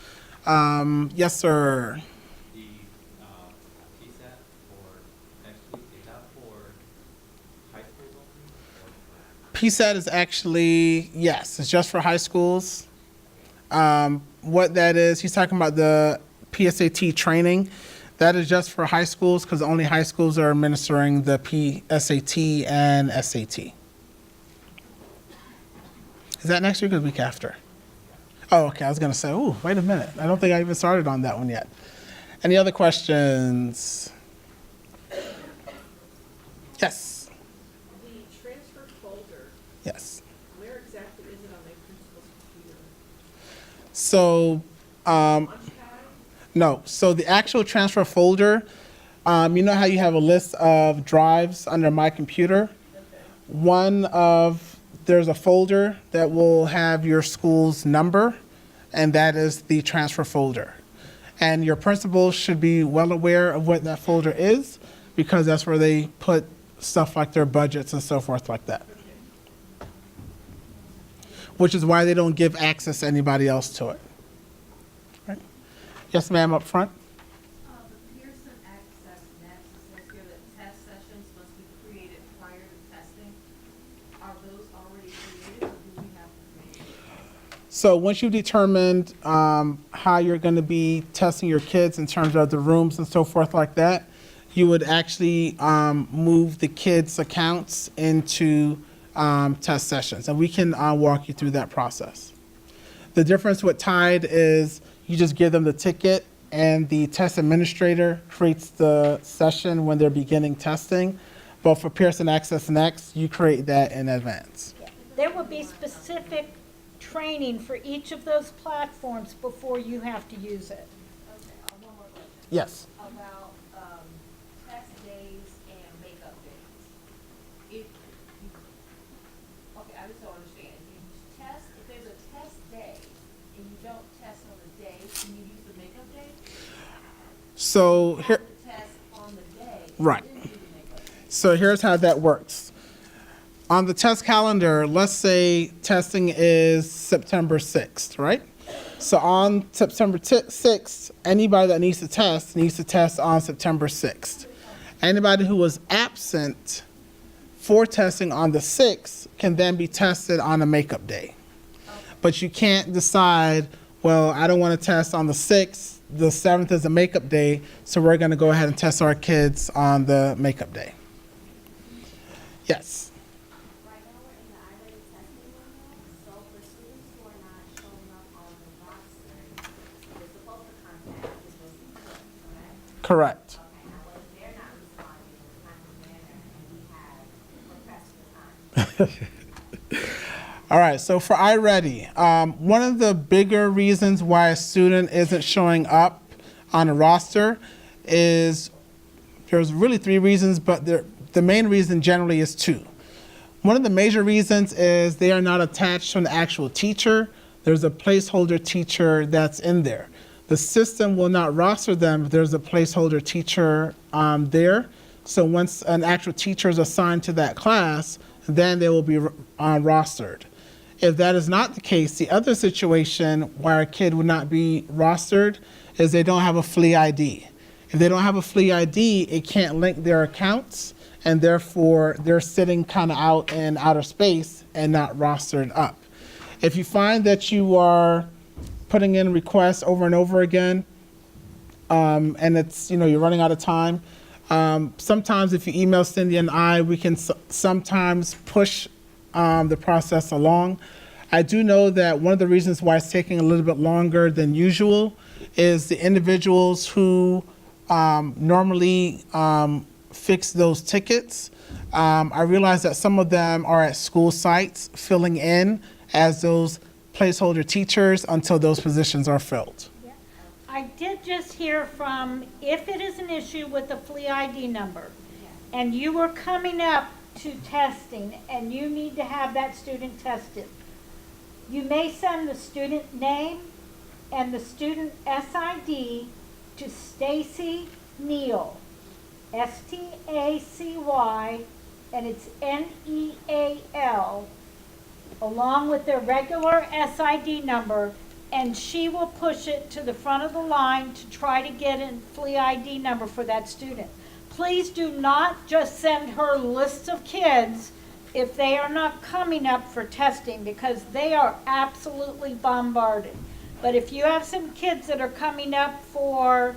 Yes, sir. The PSAT for next week, is that for high schools only? PSAT is actually, yes, it's just for high schools. What that is, he's talking about the PSAT training. That is just for high schools because only high schools are administering the PSAT and SAT. Is that next week or the week after? Oh, okay. I was going to say, oh, wait a minute. I don't think I even started on that one yet. Any other questions? Yes. The transfer folder, Yes. where exactly is it on my principal's computer? So, no. So the actual transfer folder, you know how you have a list of drives under My Computer? There's a folder that will have your school's number, and that is the transfer folder. And your principal should be well aware of what that folder is, because that's where they put stuff like their budgets and so forth like that. Which is why they don't give access to anybody else to it. Right? Yes, ma'am, up front. The Pearson Access Next says here that test sessions must be created prior to testing. Are those already created, or do we have to create? So once you've determined how you're going to be testing your kids in terms of the rooms and so forth like that, you would actually move the kids' accounts into test sessions, and we can walk you through that process. The difference with Tide is you just give them the ticket, and the test administrator creates the session when they're beginning testing. But for Pearson Access Next, you create that in advance. There will be specific training for each of those platforms before you have to use it. Okay, one more question. Yes. About test days and makeup days. Okay, I just don't understand. If there's a test day and you don't test on the day, can you use the makeup day? So You here, have to test on the day. Right. And then do the makeup day. So here's how that works. On the test calendar, let's say testing is September 6th, right? So on September 6th, anybody that needs to test on September 6th. Anybody who was absent for testing on the 6th can then be tested on a makeup day. But you can't decide, well, I don't want to test on the 6th, the 7th is a makeup day, so we're going to go ahead and test our kids on the makeup day. Yes. Right now, we're in the I-rated testing window, so for students who are not showing up on the roster, they're supposed to contact the district clerk, correct? Correct. Okay, now what if they're not responding in a timely manner and we have requests for time? All right, so for iReady, one of the bigger reasons why a student isn't showing up on a roster is, there's really three reasons, but the main reason generally is two. One of the major reasons is they are not attached to an actual teacher. There's a placeholder teacher that's in there. The system will not roster them if there's a placeholder teacher there. So once an actual teacher is assigned to that class, then they will be rostered. If that is not the case, the other situation where a kid would not be rostered is they don't have a FLE ID. If they don't have a FLE ID, it can't link their accounts, and therefore they're sitting kind of out in outer space and not rostered up. If you find that you are putting in requests over and over again, and it's, you're running out of time, sometimes if you email Cindy and I, we can sometimes push the process along. I do know that one of the reasons why it's taking a little bit longer than usual is the individuals who normally fix those tickets. I realize that some of them are at school sites filling in as those placeholder teachers until those positions are filled. I did just hear from, if it is an issue with the flea ID number, and you are coming up to testing, and you need to have that student tested, you may send the student name and the student SID to Stacy Neal, STACY, and it's NEAL, along with their regular SID number, and she will push it to the front of the line to try to get a flea ID number for that student. Please do not just send her lists of kids if they are not coming up for testing, because they are absolutely bombarded. But if you have some kids that are coming up for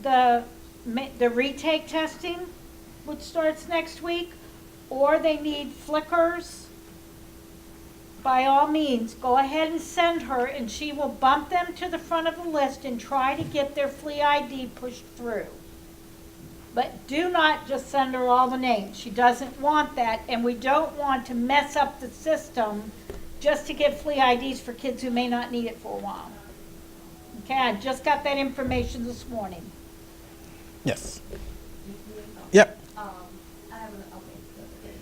the retake testing, which starts next week, or they need flickers, by all means, go ahead and send her, and she will bump them to the front of the list and try to get their flea ID pushed through. But do not just send her all the names. She doesn't want that, and we don't want to mess up the system just to get flea IDs for kids who may not need it for a while. Okay, I just got that information this morning. Yes. Yep. I have an, okay.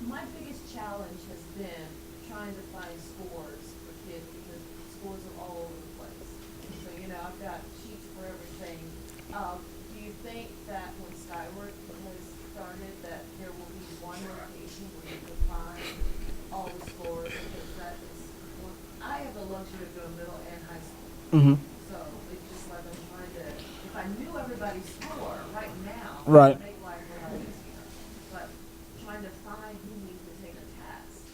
My biggest challenge has been trying to find scores for kids because scores are all over the place. So, you know, I've got sheets for everything. Do you think that when Skyward has started that there will be one location where you can find all the scores? Because that is, well, I have the luxury of doing middle and high school. Mm-hmm. So it's just like I'm trying to, if I knew everybody's score right now, Right. it would make life a lot easier. But trying to find who needs to take a test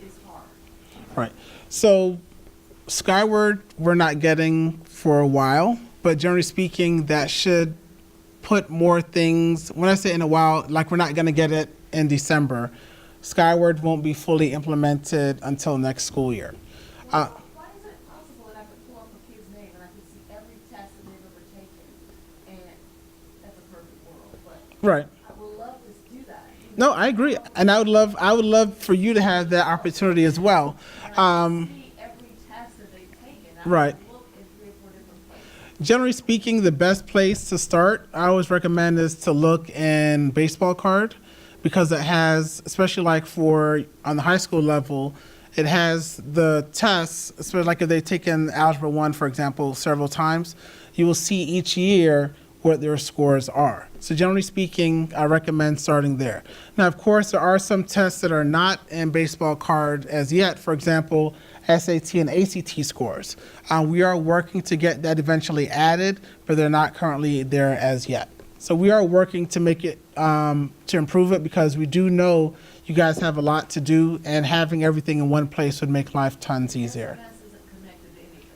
is hard. Right. So Skyward, we're not getting for a while, but generally speaking, that should put more things, when I say in a while, like we're not going to get it in December. Skyward won't be fully implemented until next school year. Why is it possible that I could pull up a kid's name and I could see every test that they've ever taken? And that's a perfect world, but Right. I would love to do that. No, I agree. And I would love for you to have that opportunity as well. And I can see every test that they've taken. I Right. can look in 3 or 4 different places. Generally speaking, the best place to start, I always recommend, is to look in baseball card, because it has, especially like for on the high school level, it has the tests, especially like if they've taken Algebra 1, for example, several times, you will see each year what their scores are. So generally speaking, I recommend starting there. Now, of course, there are some tests that are not in baseball card as yet. For example, SAT and ACT scores. We are working to get that eventually added, but they're not currently there as yet. So we are working to make it, to improve it, because we do know you guys have a lot to do, and having everything in one place would make life tons easier. SMS isn't connected to anything.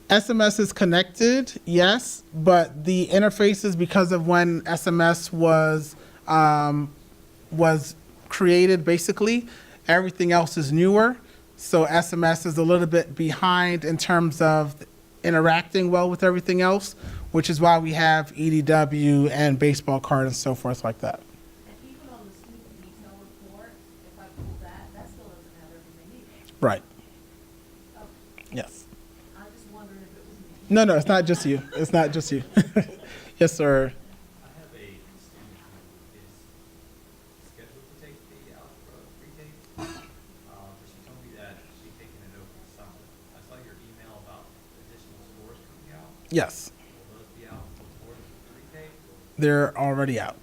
SMS is connected, yes, but the interfaces, because of when SMS was created, basically, everything else is newer. So SMS is a little bit behind in terms of interacting well with everything else, which is why we have EDW and baseball card and so forth like that. And even on the student detail report, if I pull that, that still doesn't have everything either. Right. Okay. Yes. I just wondered if it was me. No, it's not just you. It's not just you. Yes, sir. I have a student who is scheduled to take the algebra retake, but she told me that she's taking it over the summer. I saw your email about additional scores coming out. Yes, Will those be out before the retake? they're already out.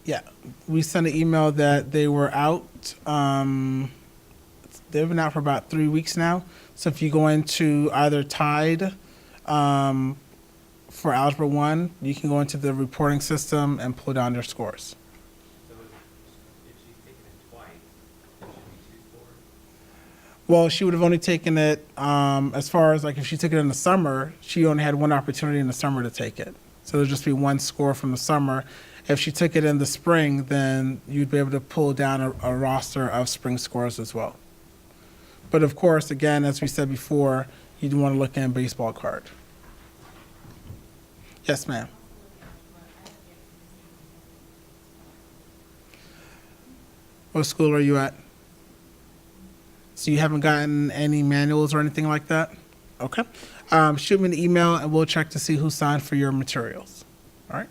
Yeah, we sent an email that they were out. They've been out for about 3 weeks now. So if you go into either Tide for Algebra 1, you can go into the reporting system and pull down their scores. So if she's taken it twice, there should be 2 scores? Well, she would have only taken it, as far as like if she took it in the summer, she only had one opportunity in the summer to take it. So there'll just be one score from the summer. If she took it in the spring, then you'd be able to pull down a roster of spring scores as well. But of course, again, as we said before, you'd want to look in a baseball card. Yes, ma'am. What school are you at? So you haven't gotten any manuals or anything like that? Okay. Shoot me an email and we'll check to see who signed for your materials. All right.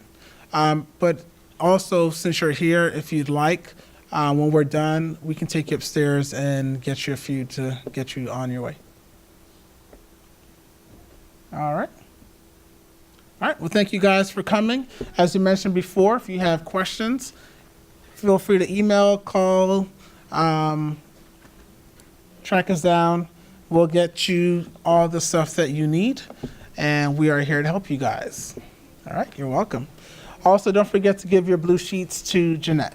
But also, since you're here, if you'd like, when we're done, we can take you upstairs and get you a few to get you on your way. All right. All right. Well, thank you guys for coming. As we mentioned before, if you have questions, feel free to email, call, track us down. We'll get you all the stuff that you need, and we are here to help you guys. All right, you're welcome. Also, don't forget to give your blue sheets to Jeanette.